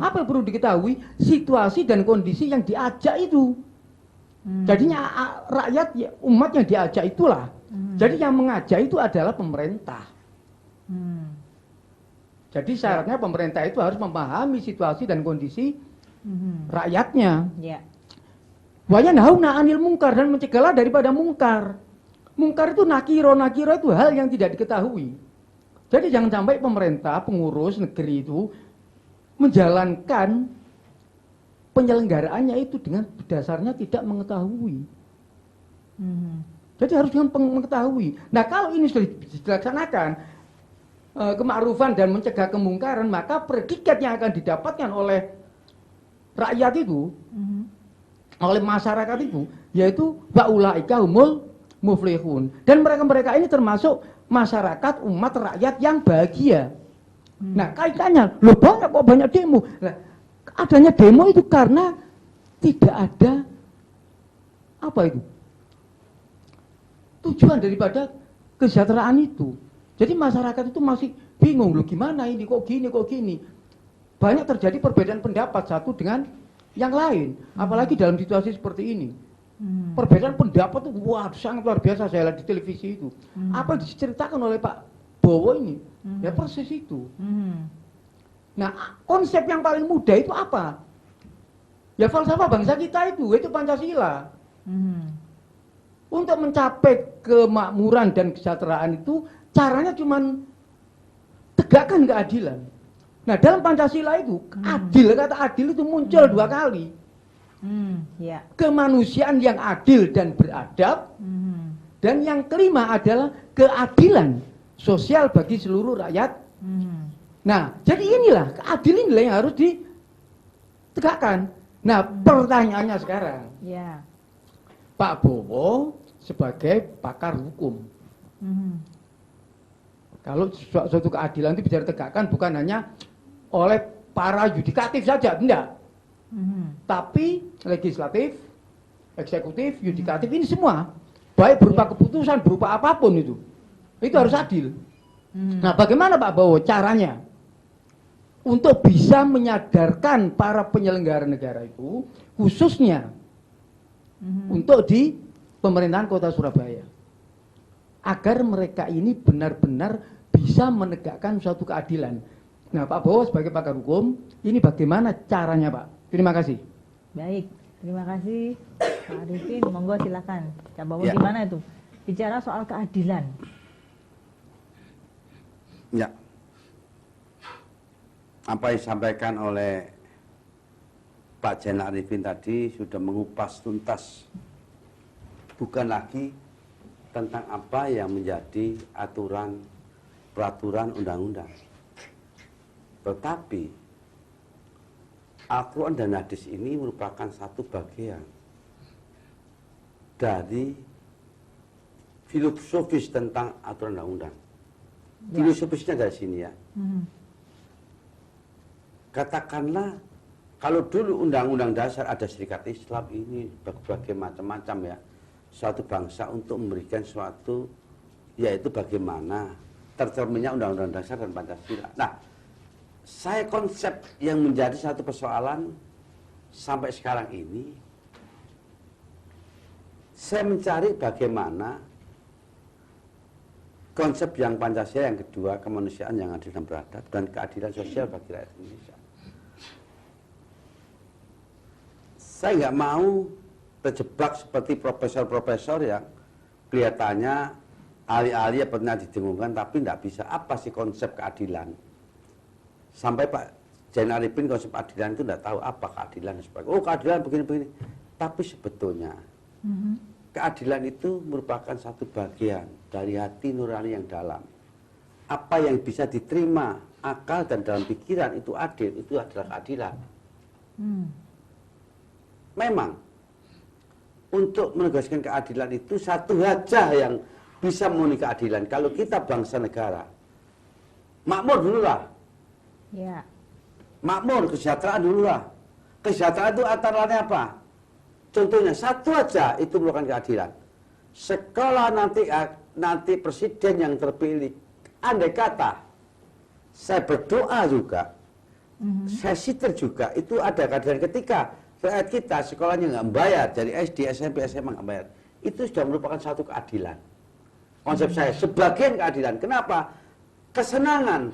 Apa yang perlu diketahui? Situasi dan kondisi yang diajak itu. Jadinya rakyat, umat yang diajak itulah. Jadi yang mengajak itu adalah pemerintah. Jadi syaratnya pemerintah itu harus memahami situasi dan kondisi rakyatnya. Wa yanhauna 'anil munkar, dan mencegahlah daripada mungkar. Mungkar itu nakiro itu hal yang tidak diketahui. Jadi jangan sampai pemerintah, pengurus negeri itu menjalankan penyelenggaraannya itu dengan dasarnya tidak mengetahui. Jadi harus dengan mengetahui. Nah, kalau ini sudah dilaksanakan kemakrufan dan mencegah kemungkaran, maka predikat yang akan didapatkan oleh rakyat itu, oleh masyarakat itu, yaitu wa'ulaika humul muflihun. Dan mereka-mereka ini termasuk masyarakat, umat, rakyat yang bahagia. Nah, kaitannya, loh banyak demo. Nah, adanya demo itu karena tidak ada apa itu? Tujuan daripada kesejahteraan itu. Jadi masyarakat itu masih bingung, loh gimana ini, kok gini. Banyak terjadi perbedaan pendapat satu dengan yang lain. Apalagi dalam situasi seperti ini. Perbedaan pendapat itu sangat luar biasa saya lihat di televisi itu. Apa yang diceritakan oleh Pak Bowo ini, ya persis itu. Nah, konsep yang paling mudah itu apa? Ya falsafah bangsa kita itu Pancasila. Untuk mencapai kemakmuran dan kesejahteraan itu caranya cuman tegakkan keadilan. Nah, dalam Pancasila itu adil, kata adil itu muncul 2 kali. Ya. Kemanusiaan yang adil dan beradab, dan yang kelima adalah keadilan sosial bagi seluruh rakyat. Nah, jadi inilah keadilan yang harus ditegakkan. Nah, pertanyaannya sekarang, Ya. Pak Bowo sebagai pakar hukum, kalau suatu keadilan itu bisa ditegakkan bukan hanya oleh para yudikatif saja, tidak. Tapi legislatif, eksekutif, yudikatif ini semua, baik berupa keputusan, berupa apapun itu harus adil. Nah, bagaimana Pak Bowo caranya untuk bisa menyadarkan para penyelenggara negara itu, khususnya untuk di pemerintahan Kota Surabaya, agar mereka ini benar-benar bisa menegakkan suatu keadilan. Nah, Pak Bowo sebagai pakar hukum, ini bagaimana caranya, Pak? Terima kasih. Baik, terima kasih Pak Arifin. Monggo silakan. Pak Bowo Ya. gimana itu? Bicara soal keadilan. Ya. Apa yang disampaikan oleh Pak Zainal Arifin tadi sudah mengupas tuntas. Bukan lagi tentang apa yang menjadi aturan, peraturan undang-undang. Tetapi Al-Quran dan hadis ini merupakan satu bagian dari filosofis tentang aturan undang-undang. Filosofisnya dari sini ya. Katakanlah kalau dulu undang-undang dasar ada Serikat Islam, ini berbagai macam-macam ya. Suatu bangsa untuk memberikan suatu, yaitu bagaimana tercerminnya undang-undang dasar dan Pancasila. Nah, saya konsep yang menjadi satu persoalan sampai sekarang ini, saya mencari bagaimana konsep yang Pancasila, yang kedua kemanusiaan yang adil dan beradab, dan keadilan sosial bagi rakyat Indonesia. Saya nggak mau terjebak seperti profesor-profesor yang kelihatannya ahli-ahli pernah didengungkan tapi nggak bisa. Apa sih konsep keadilan? Sampai Pak Zainal Arifin konsep keadilan itu nggak tahu apa keadilan. Oh, keadilan begini-begini. Tapi sebetulnya keadilan itu merupakan satu bagian dari hati nurani yang dalam. Apa yang bisa diterima akal dan dalam pikiran itu adil, itu adalah keadilan. Memang untuk menegaskan keadilan itu satu wajah yang bisa memenuhi keadilan. Kalau kita bangsa negara, makmur dululah. Ya. Makmur, kesejahteraan dululah. Kesejahteraan itu antara lain apa? Contohnya satu aja itu merupakan keadilan. Sekolah nanti presiden yang terpilih, andai kata saya berdoa juga, saya sitir juga, itu ada keadilan ketika rakyat kita sekolahnya nggak membayar, dari SD, SMP, SMA nggak bayar. Itu sudah merupakan satu keadilan. Konsep saya, sebagian keadilan. Kenapa? Kesenangan,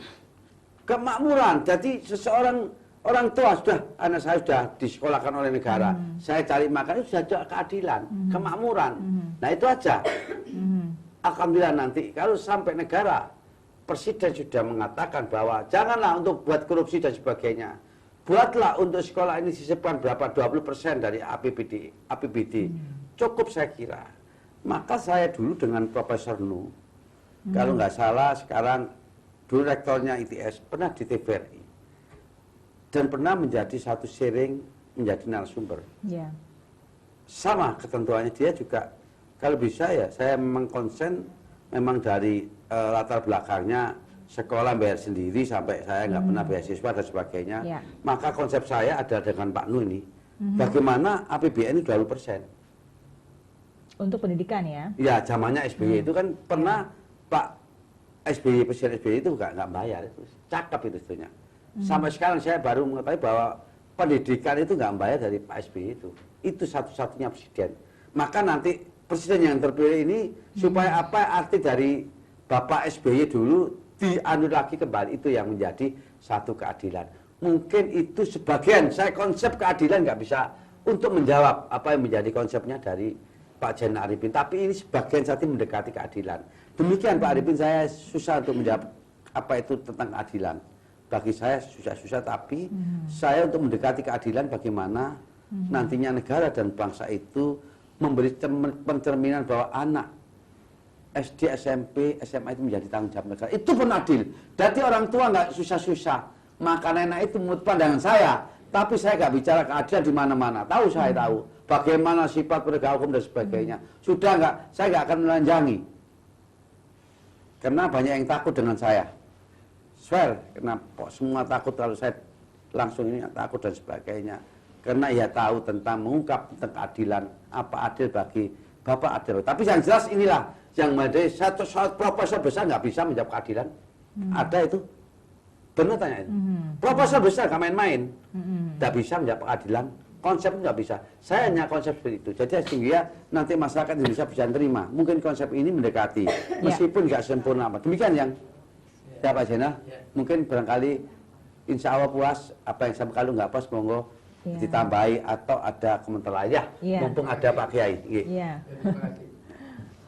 kemakmuran. Jadi seseorang orang tua sudah, anak saya sudah disekolahkan oleh negara, saya cari makan, itu sudah keadilan, kemakmuran. Nah itu aja. Alhamdulillah nanti kalau sampai negara, presiden sudah mengatakan bahwa janganlah untuk buat korupsi dan sebagainya. Buatlah untuk sekolah ini disisipkan berapa 20% dari APBD. Cukup saya kira. Maka saya dulu dengan Profesor Nu, kalau nggak salah sekarang dulu rektornya ITS, pernah di TVRI. Dan pernah menjadi satu sharing, menjadi narasumber. Ya. Sama ketentuannya dia juga, kalau bisa ya saya memang konsen, memang dari latar belakangnya sekolah bayar sendiri sampai saya nggak pernah beasiswa dan sebagainya. Ya. Maka konsep saya ada dengan Pak Nu ini, bagaimana APBN ini 20%. Untuk pendidikan ya? Ya, zamannya SBY itu kan pernah Pak SBY, Presiden SBY itu nggak bayar, itu cakep itu sebetulnya. Sampai sekarang saya baru mengetahui bahwa pendidikan itu nggak bayar dari Pak SBY itu. Itu satu-satunya presiden. Maka nanti presiden yang terpilih ini supaya apa arti dari Bapak SBY dulu dianu lagi kembali, itu yang menjadi satu keadilan. Mungkin itu sebagian, saya konsep keadilan nggak bisa untuk menjawab apa yang menjadi konsepnya dari Pak Zainal Arifin, tapi ini sebagian satu mendekati keadilan. Demikian Pak Arifin, saya susah untuk menjawab apa itu tentang keadilan. Bagi saya susah-susah, tapi saya untuk mendekati keadilan bagaimana nantinya negara dan bangsa itu memberi pencerminan bahwa anak SD, SMP, SMA itu menjadi tanggung jawab negara. Itu pun adil. Jadi orang tua nggak susah-susah. Maka nenek itu menurut pandangan saya. Tapi saya nggak bicara keadilan di mana-mana. Tahu saya tahu bagaimana sifat penegak hukum dan sebagainya. Sudah nggak, saya nggak akan melanjangi. Karena banyak yang takut dengan saya. Swear, kenapa semua takut kalau saya langsung ini takut dan sebagainya. Karena ia tahu tentang mengungkap tentang keadilan, apa adil bagi Bapak adil. Tapi yang jelas inilah yang menjadi satu profesor besar nggak bisa menjawab keadilan. Ada itu, benar tanya itu. Profesor besar nggak main-main, nggak bisa menjawab keadilan. Konsep nggak bisa. Saya hanya konsep seperti itu. Jadi sehingga nanti masyarakat Indonesia bisa terima. Mungkin konsep ini mendekati, meskipun nggak sempurna. Demikian yang ya Pak Jenal. Mungkin barangkali insya Allah puas. Apa yang sampai kalau nggak puas monggo ditambahi atau ada komentar lain ya. Mumpung ada Pak Kiai. Iya.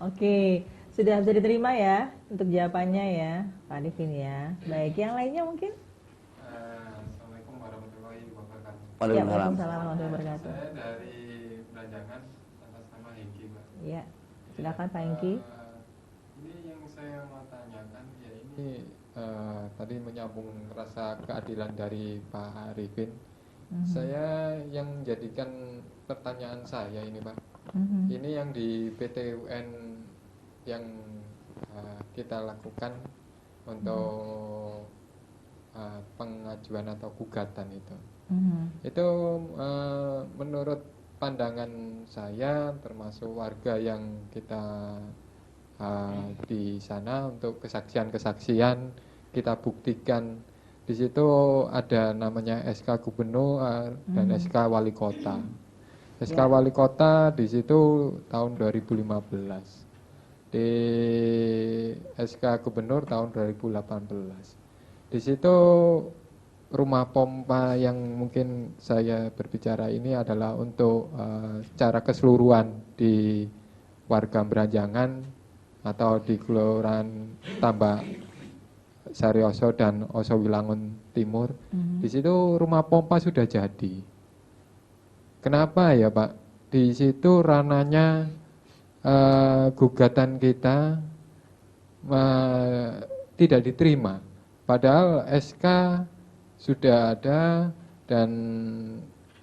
Oke, sudah bisa diterima ya untuk jawabannya ya Pak Arifin ya. Baik, yang lainnya mungkin? Assalamualaikum warahmatullahi wabarakatuh. Waalaikumsalam warahmatullahi wabarakatuh. Saya dari Belanjangan atas nama Hengki, Pak. Iya, silakan Pak Hengki. Ini yang saya mau tanyakan ya ini tadi menyambung rasa keadilan dari Pak Arifin. Saya yang menjadikan pertanyaan saya ini Pak, ini yang di PT UN yang kita lakukan untuk pengajuan atau gugatan itu menurut pandangan saya termasuk warga yang kita di sana untuk kesaksian-kesaksian kita buktikan. Di situ ada namanya SK Gubernur dan SK Wali Kota. SK Wali Kota di situ tahun 2015. Di SK Gubernur tahun 2018. Di situ rumah pompa yang mungkin saya berbicara ini adalah untuk secara keseluruhan di warga Beranjangan atau di Kelurahan Tambak Saryoso dan Oso Wilangun Timur. Di situ rumah pompa sudah jadi. Kenapa ya Pak? Di situ ranahnya gugatan kita tidak diterima. Padahal SK sudah ada dan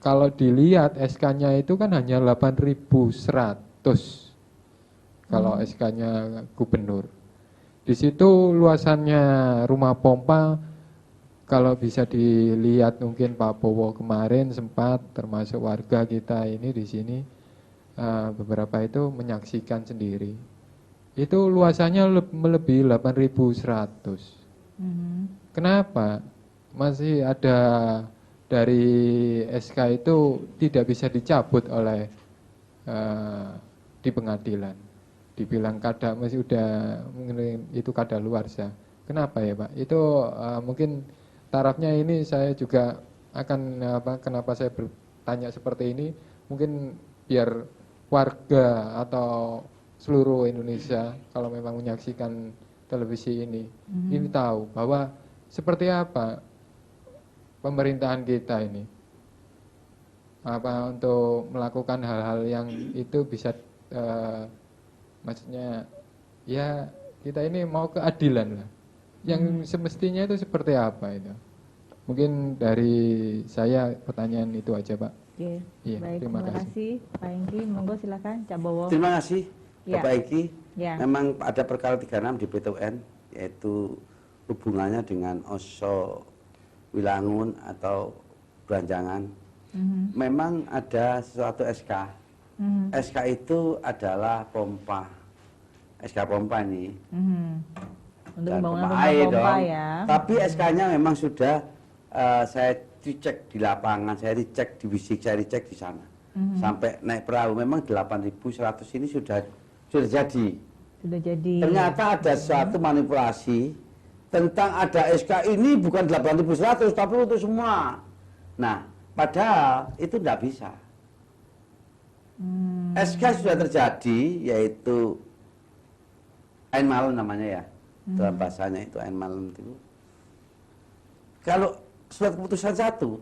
kalau dilihat SK-nya itu kan hanya 8.100 kalau SK-nya gubernur. Di situ luasannya rumah pompa kalau bisa dilihat mungkin Pak Bowo kemarin sempat termasuk warga kita ini di sini beberapa itu menyaksikan sendiri. Itu luasannya melebihi 8.100. Kenapa? Masih ada dari SK itu tidak bisa dicabut oleh di pengadilan. Dibilang kada masih udah itu kada luarsa. Kenapa ya Pak? Itu mungkin tarafnya ini saya juga akan kenapa saya bertanya seperti ini? Mungkin biar warga atau seluruh Indonesia kalau memang menyaksikan televisi ini tahu bahwa seperti apa pemerintahan kita ini untuk melakukan hal-hal yang itu bisa maksudnya ya kita ini mau keadilan lah. Yang semestinya itu seperti apa itu? Mungkin dari saya pertanyaan itu aja Pak. Oke. Iya, Baik, terima kasih Pak Hengki. Monggo silakan Cak Bowo. Terima kasih Bapak Hengki. Ya. Memang ada perkara 36 di PT UN yaitu hubungannya dengan Oso Wilangun atau Beranjangan. Memang ada sesuatu SK. SK itu adalah pompa. SK pompa ini. Untuk Dan pembangunan pompa air pompa dong. ya. Tapi SK-nya memang sudah saya dicek di lapangan, saya dicek di Wisik, saya dicek di sana. Sampai naik perahu memang 8.100 ini sudah jadi. Sudah jadi. Ternyata ada suatu manipulasi tentang ada SK ini bukan 8.100 tapi untuk semua. Nah, padahal itu tidak bisa. SK sudah terjadi yaitu Ain Malun namanya ya. dalam bahasanya itu ain malam itu. Kalau surat keputusan satu,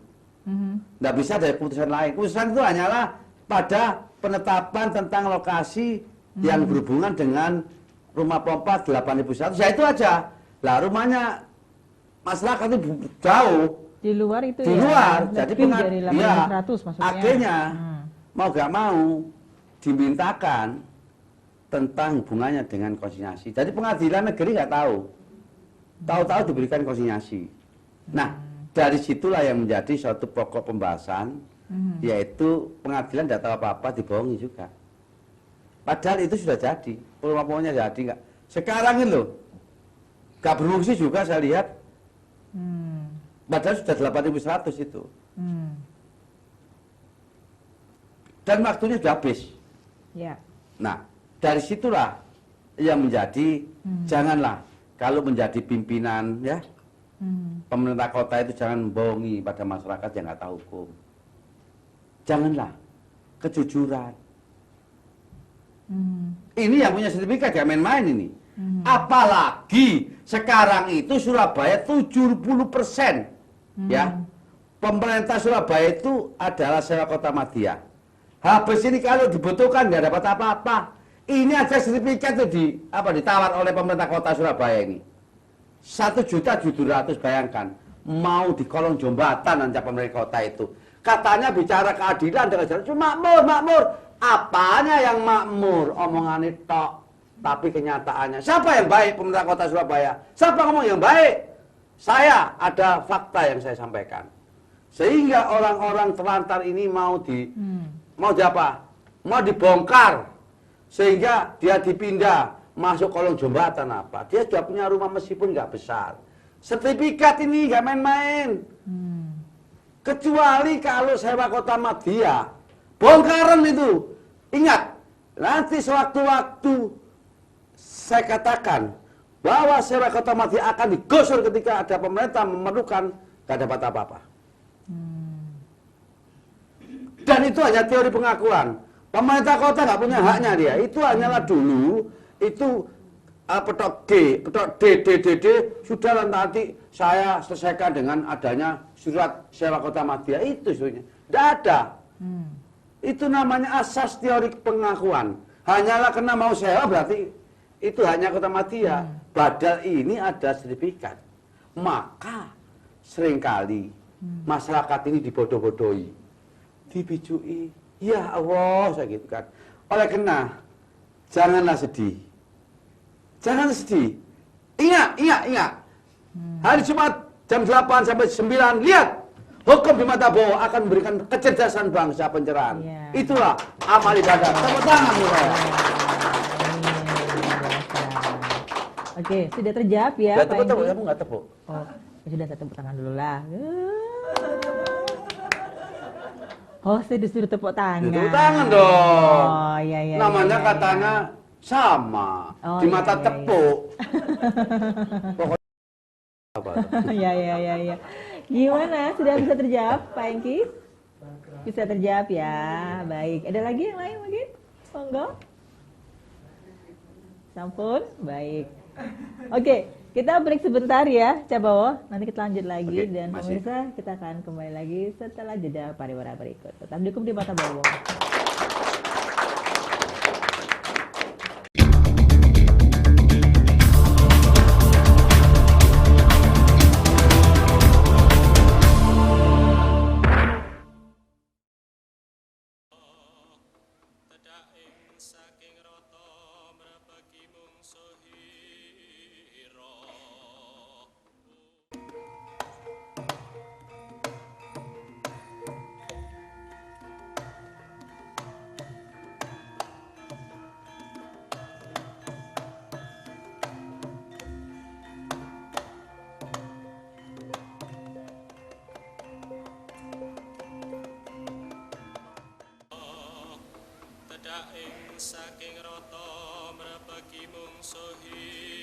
nggak bisa ada keputusan lain. Keputusan itu hanyalah pada penetapan tentang lokasi yang berhubungan dengan rumah pompa 8.100. Ya itu aja. Lah rumahnya masyarakat itu jauh. Di luar itu Di ya. luar. Jadi Lebih dari 800 maksudnya. akhirnya mau gak mau dimintakan tentang hubungannya dengan konsinyasi. Jadi pengadilan negeri nggak tahu. Tahu-tahu diberikan konsinyasi. Nah, dari situlah yang menjadi suatu pokok pembahasan, yaitu pengadilan tidak tahu apa-apa, dibohongi juga. Padahal itu sudah jadi, rumah-rumahnya jadi nggak. Sekarang ini loh, nggak berfungsi juga saya lihat. Padahal sudah 8.100 itu. Dan waktunya sudah habis. Ya. Nah, dari situlah yang menjadi, janganlah kalau menjadi pimpinan ya, pemerintah kota itu jangan membohongi pada masyarakat yang nggak tahu hukum. Janganlah kejujuran. Ini yang punya sertifikat gak main-main ini. Apalagi sekarang itu Surabaya 70% ya. Pemerintah Surabaya itu adalah sewa kota madya. Habis ini kalau dibutuhkan nggak dapat apa-apa. Ini ada sertifikat itu ditawar oleh pemerintah kota Surabaya ini. 1.700.000 bayangkan. Mau di kolong jembatan nanti pemerintah kota itu. Katanya bicara keadilan dengan jalan cuma makmur. Apanya yang makmur? Omongannya tok. Tapi kenyataannya, siapa yang baik pemerintah kota Surabaya? Siapa ngomong yang baik? Saya, ada fakta yang saya sampaikan. Sehingga orang-orang terlantar ini mau apa? Mau dibongkar. Sehingga dia dipindah masuk kolong jembatan apa. Dia sudah punya rumah meskipun nggak besar. Sertifikat ini nggak main-main. Kecuali kalau sewa kota madya, bongkaran itu. Ingat, nanti sewaktu-waktu saya katakan bahwa sewa kota madya akan digusur ketika ada pemerintah memerlukan, gak dapat apa-apa. Dan itu hanya teori pengakuan. Pemerintah kota gak punya haknya dia. Itu hanyalah dulu, itu petok D, petok D, sudah nanti saya selesaikan dengan adanya surat sewa kota madya. Itu sebenarnya. Tidak ada. Itu namanya asas teori pengakuan. Hanyalah kena mau sewa berarti itu hanya kota madya. Padahal ini ada sertifikat. Maka seringkali masyarakat ini dibodoh-bodohi, dibijui. Ya Allah, saya gitu kan. Oleh kena, janganlah sedih. Jangan sedih. Ingat. Hari Jumat jam 8 sampai 9, lihat. Hukum di mata bawah akan memberikan kecerdasan bangsa pencerahan. Itulah amal ibadah. Tepuk tangan mulai. Oke, sudah terjawab ya, Pak Pak tepuk, Engki? kamu nggak tepuk. Oh, ya sudah, saya tepuk tangan dulu lah. Oh, saya disuruh tepuk tangan. Tepuk tangan dong. Oh, iya. Namanya iya. katanya sama. Oh, Di mata iya. tepuk. Pokoknya apa? Iya. Gimana? Sudah bisa terjawab, Pak Engki? Bisa terjawab ya. Baik. Ada lagi yang lain mungkin? Monggo. Sampun. Baik. Oke, kita break sebentar ya, Cabawo. Nanti kita lanjut lagi. Oke, Dan masih. pemirsa, kita akan kembali lagi setelah jeda pariwara berikut. Tetap dukung di Mata Bawo. Saking rata mrebeki mungsuhira.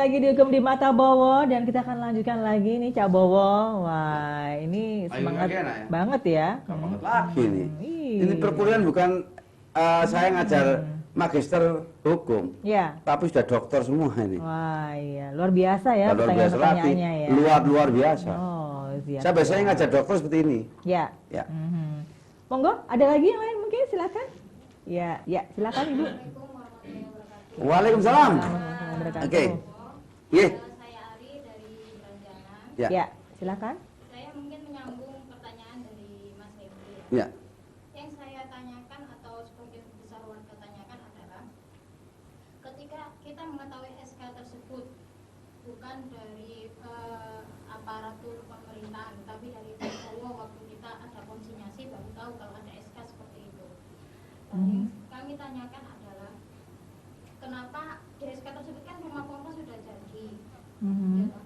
lagi di Hukum di Mata Bowo dan kita akan lanjutkan lagi nih Cak Bowo. Wah, ini Ayo semangat lagi, Nak, ya? banget ya. Banget lagi nih. Iya. Ini perkuliahan bukan saya ngajar magister hukum, Ya. tapi sudah dokter semua ini. Wah, iya, luar biasa ya Luar biasa lagi, pertanyaan-pertanyaannya ya. luar biasa. Oh, siap. Saya biasanya ngajar dokter seperti ini. Ya. Ya. Monggo, ada lagi yang lain mungkin silakan. Ya, silakan Ibu. Waalaikumsalam. Wabarakatuh. Oke. Iya. Saya Ari dari Beranjangan. Ya. Ya, silakan. Saya mungkin menyambung pertanyaan dari Mas Hendy. Ya. Yang saya tanyakan atau sebagian besar warga tanyakan adalah ketika kita mengetahui SK tersebut bukan dari aparatur pemerintahan, tapi dari Towo waktu kita ada konsinyasi baru tahu kalau ada SK seperti itu. Dan kami tanyakan adalah kenapa di SK tersebut kan rumah pompa sudah jadi, ya toh?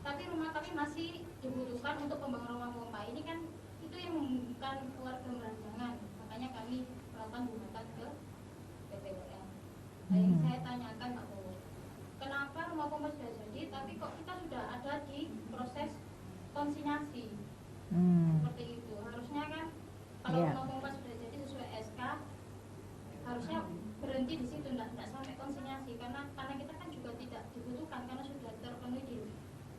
Tapi rumah kami masih dibutuhkan untuk pembangunan rumah pompa. Ini kan itu yang membutuhkan keluarga Beranjangan, makanya kami melakukan gugatan ke PTUN. Nah, yang saya tanyakan Pak Bowo, kenapa rumah pompa sudah jadi, tapi kok kita sudah ada di proses konsinyasi seperti itu? Harusnya kan kalau rumah pompa sudah jadi sesuai SK, harusnya berhenti di situ, tidak sampai konsinyasi, karena kita kan juga tidak dibutuhkan karena sudah terpenuhi di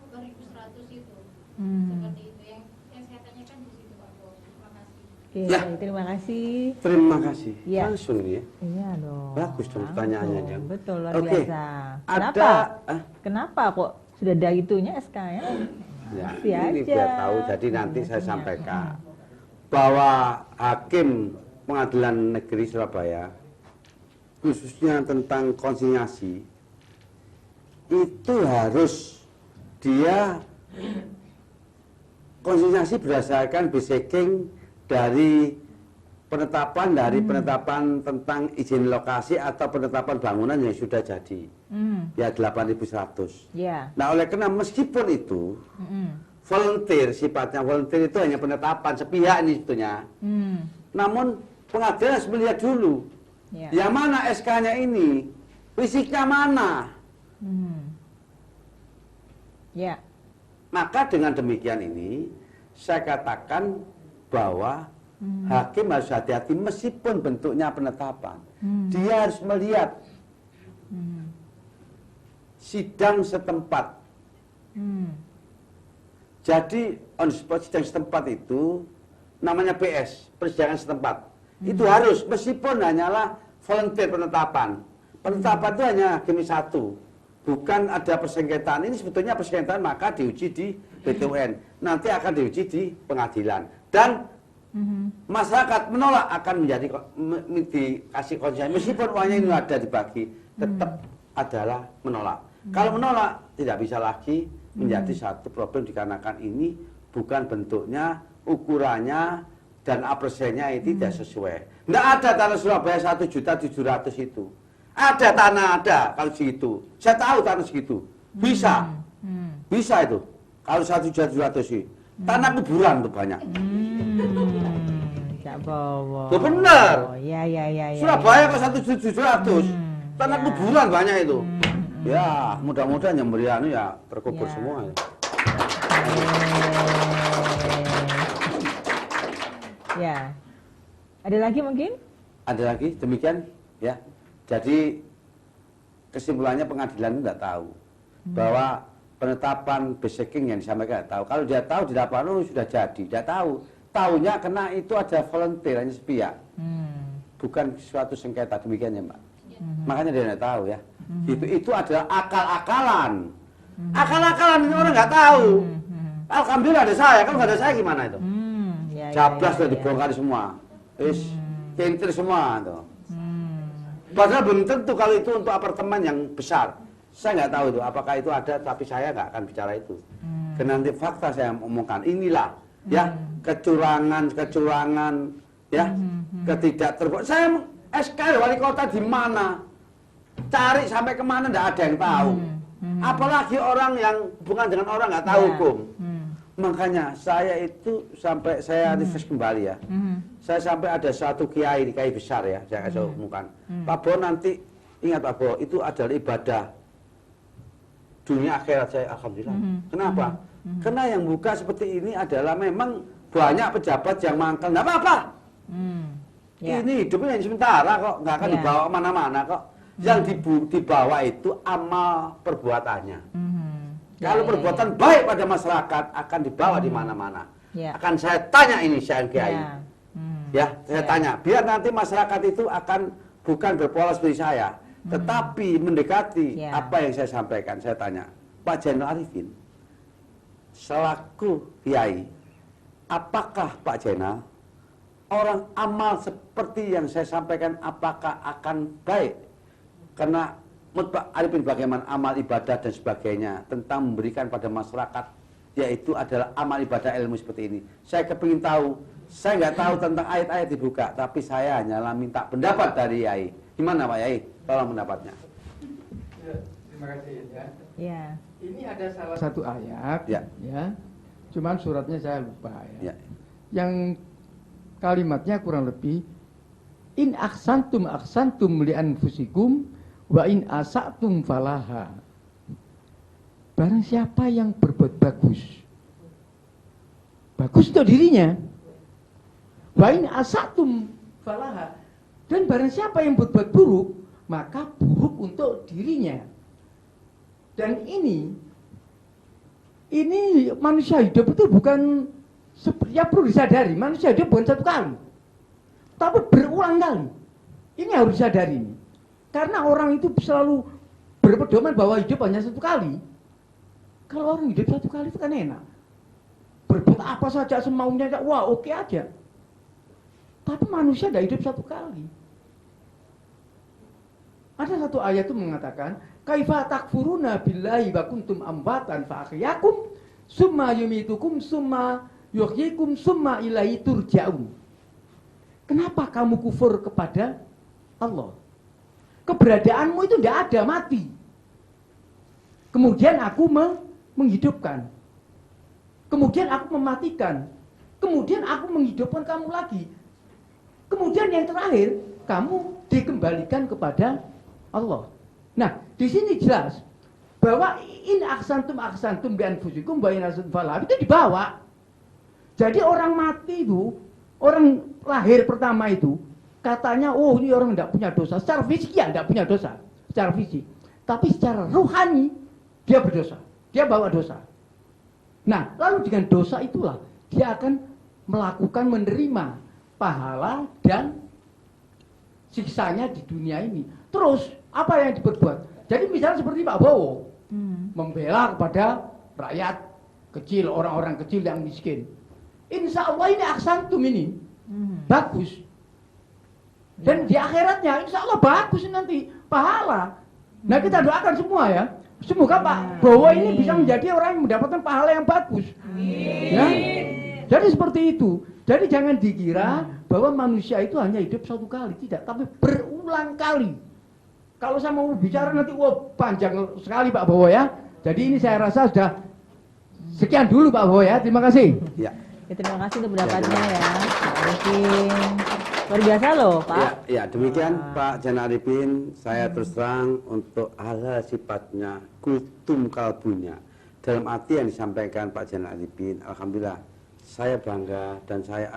2100 itu. Seperti itu yang saya tanyakan di situ Pak Bowo. Terima kasih. Oke, Ya. terima kasih. Terima kasih. Ya. Langsung ini ya. Iya dong. Bagus dong langsung. pertanyaannya, Jang. Betul, luar Oke. biasa. Kenapa? Kenapa kok sudah ada itunya SK ya? Ya, Masih ini aja. biar tahu. Jadi nanti saya Punya. sampaikan bahwa hakim Pengadilan Negeri Surabaya khususnya tentang konsinyasi itu harus dia konsinyasi berdasarkan basicking dari penetapan tentang izin lokasi atau penetapan bangunan yang sudah jadi ya 8.100. Ya. Nah oleh karena meskipun itu volunteer, sifatnya volunteer itu hanya penetapan sepihak ini sebetulnya. Namun pengadilan harus melihat dulu yang mana SK-nya ini, fisiknya mana. Ya. Maka dengan demikian ini saya katakan bahwa hakim harus hati-hati meskipun bentuknya penetapan. Dia harus melihat sidang setempat. Jadi on the spot sidang setempat itu namanya PS, persidangan setempat. Itu harus meskipun hanyalah volunteer penetapan. Penetapan itu hanya hakim satu. Bukan ada persengketaan. Ini sebetulnya persengketaan maka diuji di PTUN. Nanti akan diuji di pengadilan. Dan masyarakat menolak akan menjadi dikasih konsen. Meskipun uangnya ini ada dibagi, tetap adalah menolak. Kalau menolak tidak bisa lagi menjadi satu problem dikarenakan ini bukan bentuknya, ukurannya dan apresiasinya itu tidak sesuai. Tidak ada tanah Surabaya 1.700.000 itu. Ada tanah ada kalau segitu. Saya tahu tanah segitu. Bisa. Bisa itu. Kalau 1.700.000 sih. Tanah kuburan tuh banyak. Cak Bowo. Itu benar. Ya. Surabaya kok 1.700.000. Tanah kuburan banyak itu. Ya, mudah-mudahan yang meriah ya terkubur semua. Ya. Ada lagi mungkin? Ada lagi demikian ya. Jadi kesimpulannya pengadilan itu tidak tahu bahwa penetapan basicking yang disampaikan tidak tahu. Kalau dia tahu di lapangan sudah jadi, tidak tahu. Tahunya karena itu ada volunteer hanya sepihak. Bukan suatu sengketa demikian ya, Mbak. Makanya dia tidak tahu ya. Itu adalah akal-akalan. Akal-akalan ini orang nggak tahu. Alhamdulillah ada saya, kalau nggak ada saya gimana itu? Jablas sudah dibongkar semua. Kentir semua tuh. Padahal belum tentu kalau itu untuk apartemen yang besar. Saya nggak tahu itu apakah itu ada, tapi saya nggak akan bicara itu. Karena nanti fakta saya omongkan inilah ya kecurangan ya ketidakterbukaan. Saya SK wali kota di mana? Cari sampai kemana nggak ada yang tahu. Apalagi orang yang bukan dengan orang nggak tahu hukum. Makanya saya itu sampai saya refresh kembali ya. Saya sampai ada satu kiai besar ya, saya kasih umumkan. Pak Bo nanti ingat Pak Bo, itu adalah ibadah. dunia akhirat saya alhamdulillah. Kenapa? Karena yang buka seperti ini adalah memang banyak pejabat yang mangkal, nggak apa-apa. Ini hidupnya yang sementara kok, nggak akan dibawa kemana-mana kok. Yang dibawa itu amal perbuatannya. Kalau perbuatan baik pada masyarakat akan dibawa di mana-mana. Akan saya tanya ini Syekh Kiai. Ya, saya tanya. Biar nanti masyarakat itu akan bukan berpola seperti saya, tetapi mendekati apa yang saya sampaikan. Saya tanya, Pak Zainal Arifin, selaku Kiai, apakah Pak Zainal orang amal seperti yang saya sampaikan apakah akan baik? Karena menurut Pak Arifin bagaimana amal ibadah dan sebagainya tentang memberikan pada masyarakat, yaitu adalah amal ibadah ilmu seperti ini. Saya kepingin tahu, saya nggak tahu tentang ayat-ayat dibuka, tapi saya hanyalah minta pendapat dari Yai. Gimana Pak Yai? Tolong pendapatnya. Ya, terima kasih ya. Ya. Ini ada salah satu ayat, ya. Cuman suratnya saya lupa ya. Yang kalimatnya kurang lebih, in aksantum li anfusikum wa in asatum falaha. Barang siapa yang berbuat bagus untuk dirinya, wa in asatum falaha, dan barang siapa yang berbuat buruk, maka buruk untuk dirinya. Dan ini manusia hidup itu bukan, ya perlu disadari, manusia hidup bukan satu kali, tapi berulang kali. Ini harus disadari ini. Karena orang itu selalu berpedoman bahwa hidup hanya satu kali. Kalau orang hidup satu kali itu kan enak, berbuat apa saja semaunya, wah oke aja. Tapi manusia tidak hidup satu kali. Ada satu ayat itu mengatakan, kaifa takfuruna billahi wa kuntum ambatan fa ahyakum summa yumitukum summa yuhyikum summa ilaihi turja'un. Kenapa kamu kufur kepada Allah? Keberadaanmu itu tidak ada, mati. Kemudian aku menghidupkan. Kemudian aku mematikan. Kemudian aku menghidupkan kamu lagi. Kemudian yang terakhir, kamu dikembalikan kepada Allah. Nah, di sini jelas bahwa in aksantum bi anfusikum wa in asatum falaha itu dibawa. Jadi orang mati itu, orang lahir pertama itu, katanya, oh ini orang tidak punya dosa. Secara fisik ya tidak punya dosa, secara fisik. Tapi secara rohani, dia berdosa. Dia bawa dosa. Nah, lalu dengan dosa itulah, dia akan melakukan menerima pahala dan siksanya di dunia ini. Terus, apa yang diperbuat? Jadi misalnya seperti Pak Bowo, membela kepada rakyat kecil, orang-orang kecil yang miskin. Insya Allah ini aksantum ini, bagus. Dan di akhiratnya insya Allah bagus nanti pahala. Nah kita doakan semua ya, semoga Pak Bowo ini bisa menjadi orang yang mendapatkan pahala yang bagus. Ya? Jadi seperti itu. Jadi jangan dikira bahwa manusia itu hanya hidup satu kali, tidak, tapi berulang kali. Kalau saya mau bicara nanti, wah panjang sekali Pak Bowo ya. Jadi ini saya rasa sudah sekian dulu Pak Bowo ya. Terima kasih. Ya. Terima kasih untuk pendapatnya ya, Pak Arifin. Luar biasa loh Pak. Ya demikian Pak Zainal Arifin. Saya terus terang untuk hal-hal sifatnya kultum kalbunya. Dalam arti yang disampaikan Pak Zainal Arifin, alhamdulillah saya bangga dan saya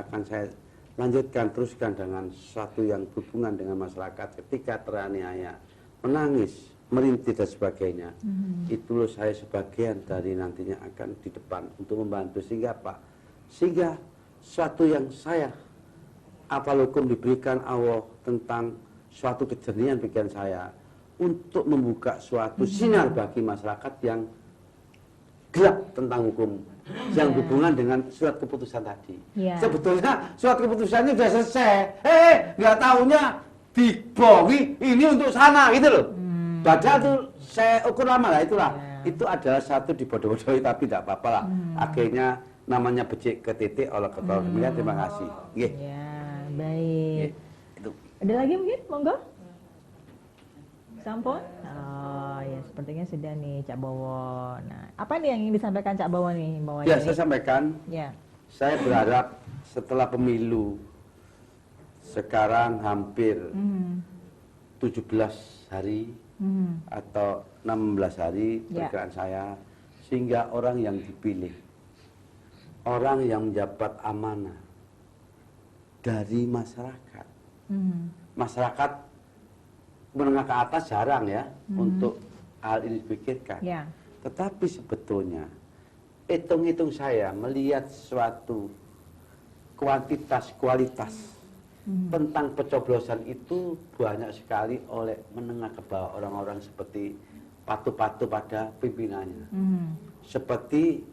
lanjutkan teruskan dengan sesuatu yang berhubungan dengan masyarakat ketika teraniaya, menangis, merintih dan sebagainya. Itu loh saya sebagian dari nantinya akan di depan untuk membantu sehingga Pak, sehingga suatu yang saya apal hukum diberikan Allah tentang suatu kejernihan pikiran saya untuk membuka suatu sinar bagi masyarakat yang gelap tentang hukum yang berhubungan dengan surat keputusan tadi. Sebetulnya surat keputusannya sudah selesai. Nggak tahunya dibohongi ini untuk sana gitu loh. Padahal itu saya ukur lama lah itulah. Itu adalah satu dibodoh-bodohi tapi tidak apa-apa lah. Akhirnya namanya becik ke titik oleh ketua. Terima kasih. Ya, baik. Ada lagi mungkin? Monggo. Sampun? Oh ya, sepertinya sudah nih Cak Bowo. Nah, apa nih yang ingin disampaikan Cak Bowo nih? Ya, saya sampaikan. Ya. Saya berharap setelah pemilu sekarang hampir 17 hari atau 16 hari Ya. perkiraan saya, sehingga orang yang dipilih, orang yang menjabat amanah dari masyarakat. Masyarakat menengah ke atas jarang ya untuk hal ini dipikirkan. Ya. Tetapi sebetulnya hitung-hitung saya melihat suatu kuantitas kualitas tentang pencoblosan itu banyak sekali oleh menengah ke bawah, orang-orang seperti patuh-patuh pada pimpinannya. Seperti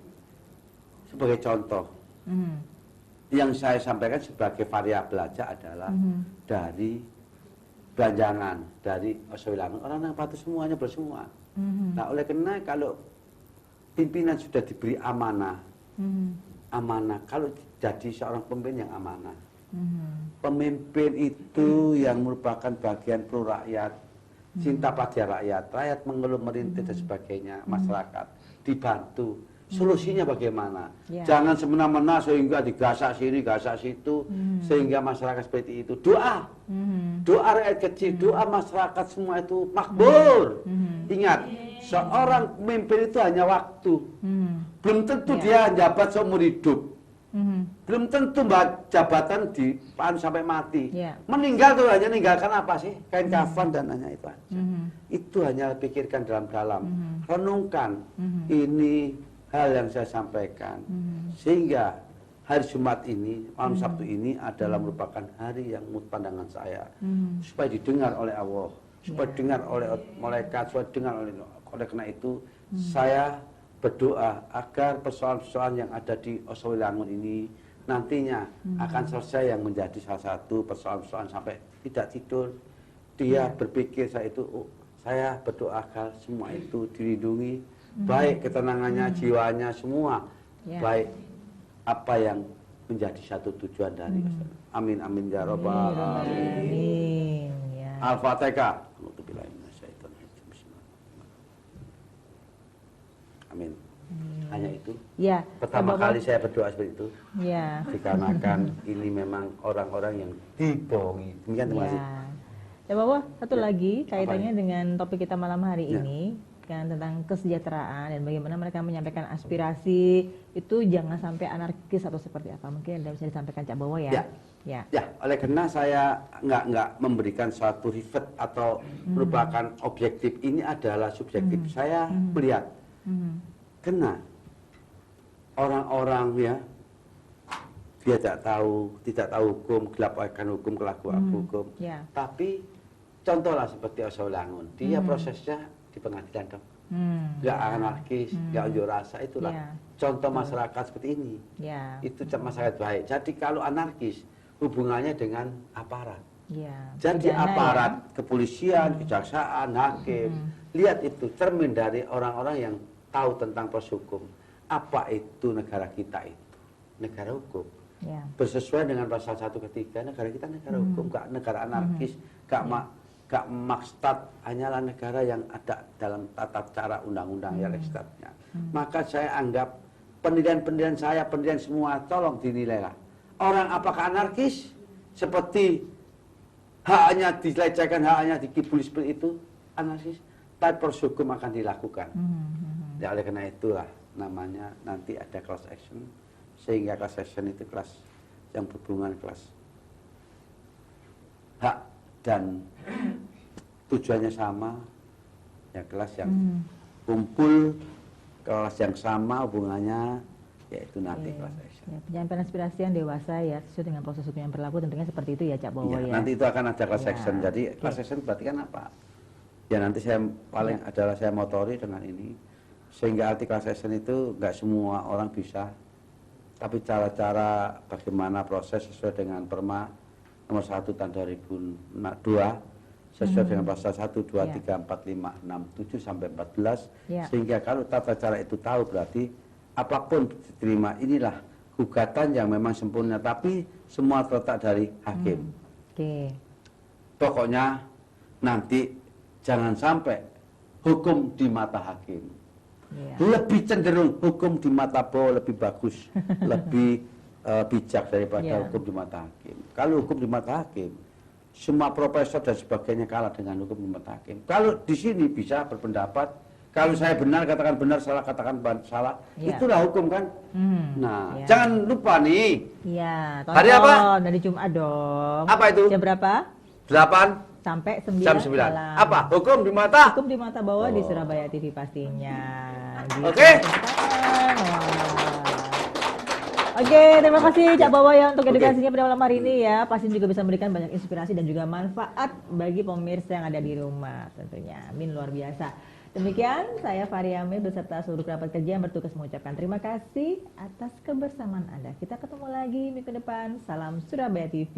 sebagai contoh yang saya sampaikan sebagai variabel aja adalah dari Belanjangan, dari Osowilangun, orang yang patuh semuanya bersemua. Nah, oleh karena kalau pimpinan sudah diberi amanah, amanah, kalau jadi seorang pemimpin yang amanah, pemimpin itu yang merupakan bagian pro rakyat, cinta pada rakyat, rakyat mengeluh merintih dan sebagainya, masyarakat dibantu. Solusinya bagaimana? Ya. Jangan semena-mena sehingga digasak sini, gasak situ, sehingga masyarakat seperti itu. Doa, doa rakyat kecil, doa masyarakat semua itu makmur. Ingat, seorang pemimpin itu hanya waktu. Belum tentu dia jabat seumur hidup. Belum tentu jabatan di sampai mati. Meninggal tuh hanya meninggalkan apa sih? Kain kafan dan hanya itu aja. Itu hanya pikirkan dalam-dalam, renungkan. Ini hal yang saya sampaikan, sehingga hari Jumat ini, malam Sabtu ini adalah merupakan hari yang menurut pandangan saya supaya didengar oleh Allah, supaya didengar oleh malaikat, supaya didengar oleh karena itu saya berdoa agar persoalan-persoalan yang ada di Osowilangun ini nantinya akan selesai, yang menjadi salah satu persoalan-persoalan sampai tidak tidur dia berpikir saya berdoa agar semua itu dilindungi, baik ketenangannya, jiwanya, semua baik apa yang menjadi satu tujuan dari amin amin ya rabbal alamin. Al-Fatihah. Amin. Hanya itu. Ya. Pertama kali saya berdoa seperti itu. Ya. Dikarenakan ini memang orang-orang yang dibohongi. Demikian terima kasih. Ya Bapak, satu lagi kaitannya dengan topik kita malam hari ini, kan, tentang kesejahteraan dan bagaimana mereka menyampaikan aspirasi itu jangan sampai anarkis atau seperti apa. Mungkin ada bisa disampaikan Cak Bowo ya. Ya. Oleh karena saya nggak memberikan suatu rivet atau merupakan objektif, ini adalah subjektif. Saya melihat karena orang-orang ya dia tidak tahu hukum, gelap akan hukum, kelakuan hukum. Tapi contohlah seperti Osowilangun, dia prosesnya di pengadilan dong. Nggak anarkis, nggak unjuk rasa, itulah contoh masyarakat seperti ini. Itu masyarakat baik. Jadi kalau anarkis hubungannya dengan aparat. Jadi aparat kepolisian, kejaksaan, hakim, lihat itu cermin dari orang-orang yang tahu tentang proses hukum. Apa itu negara kita itu? Negara hukum. Bersesuaian dengan pasal 1 ke 3, negara kita negara hukum, gak negara anarkis, gak makstat, hanyalah negara yang ada dalam tata cara undang-undang ya legislatifnya. Maka saya anggap pendidikan saya, pendidikan semua, tolong dinilailah. Orang apakah anarkis seperti haknya dilecehkan, haknya dikibuli seperti itu, anarkis, tapi proses hukum akan dilakukan. Ya, oleh karena itulah namanya nanti ada class action, sehingga class action itu kelas yang berhubungan kelas hak dan tujuannya sama, ya kelas yang kumpul, kelas yang sama hubungannya, yaitu nanti class action. Penyampaian aspirasi yang dewasa ya sesuai dengan proses hukum yang berlaku, tentunya seperti itu ya Cak Bowo ya. Nanti itu akan ada class action. Jadi class action berarti kan apa? Ya nanti saya paling adalah saya motori dengan ini. Sehingga arti class action itu nggak semua orang bisa, tapi cara-cara bagaimana proses sesuai dengan Perma nomor 1 tahun 2002, sesuai dengan pasal 1, 2, 3, 4, 5, 6, 7 sampai 14, sehingga kalau tata cara itu tahu berarti apapun diterima. Inilah gugatan yang memang sempurna, tapi semua terletak dari hakim. Pokoknya nanti jangan sampai hukum di mata hakim. Lebih cenderung hukum di mata Bowo lebih bagus, lebih bijak daripada hukum di mata hakim. Kalau hukum di mata hakim, semua profesor dan sebagainya kalah dengan hukum hakim. Kalau di sini bisa berpendapat, kalau saya benar katakan benar, salah katakan salah, Ya. itulah hukum kan. Nah, Ya. jangan lupa nih. Iya, Hari apa? Dari Jumat dong. Apa itu? Jam berapa? 8 Sampai 9 jam 9. malam. Apa? Hukum di mata? Hukum di mata bawah di Oh. Surabaya TV pastinya. Gitu. Oke. Wah. Oke, terima kasih Cak Bawa ya untuk edukasinya pada malam hari ini ya. Pasti juga bisa memberikan banyak inspirasi dan juga manfaat bagi pemirsa yang ada di rumah tentunya. Amin, luar biasa. Demikian saya Faria Amir beserta seluruh kerabat kerja yang bertugas mengucapkan terima kasih atas kebersamaan Anda. Kita ketemu lagi minggu depan. Salam Surabaya TV.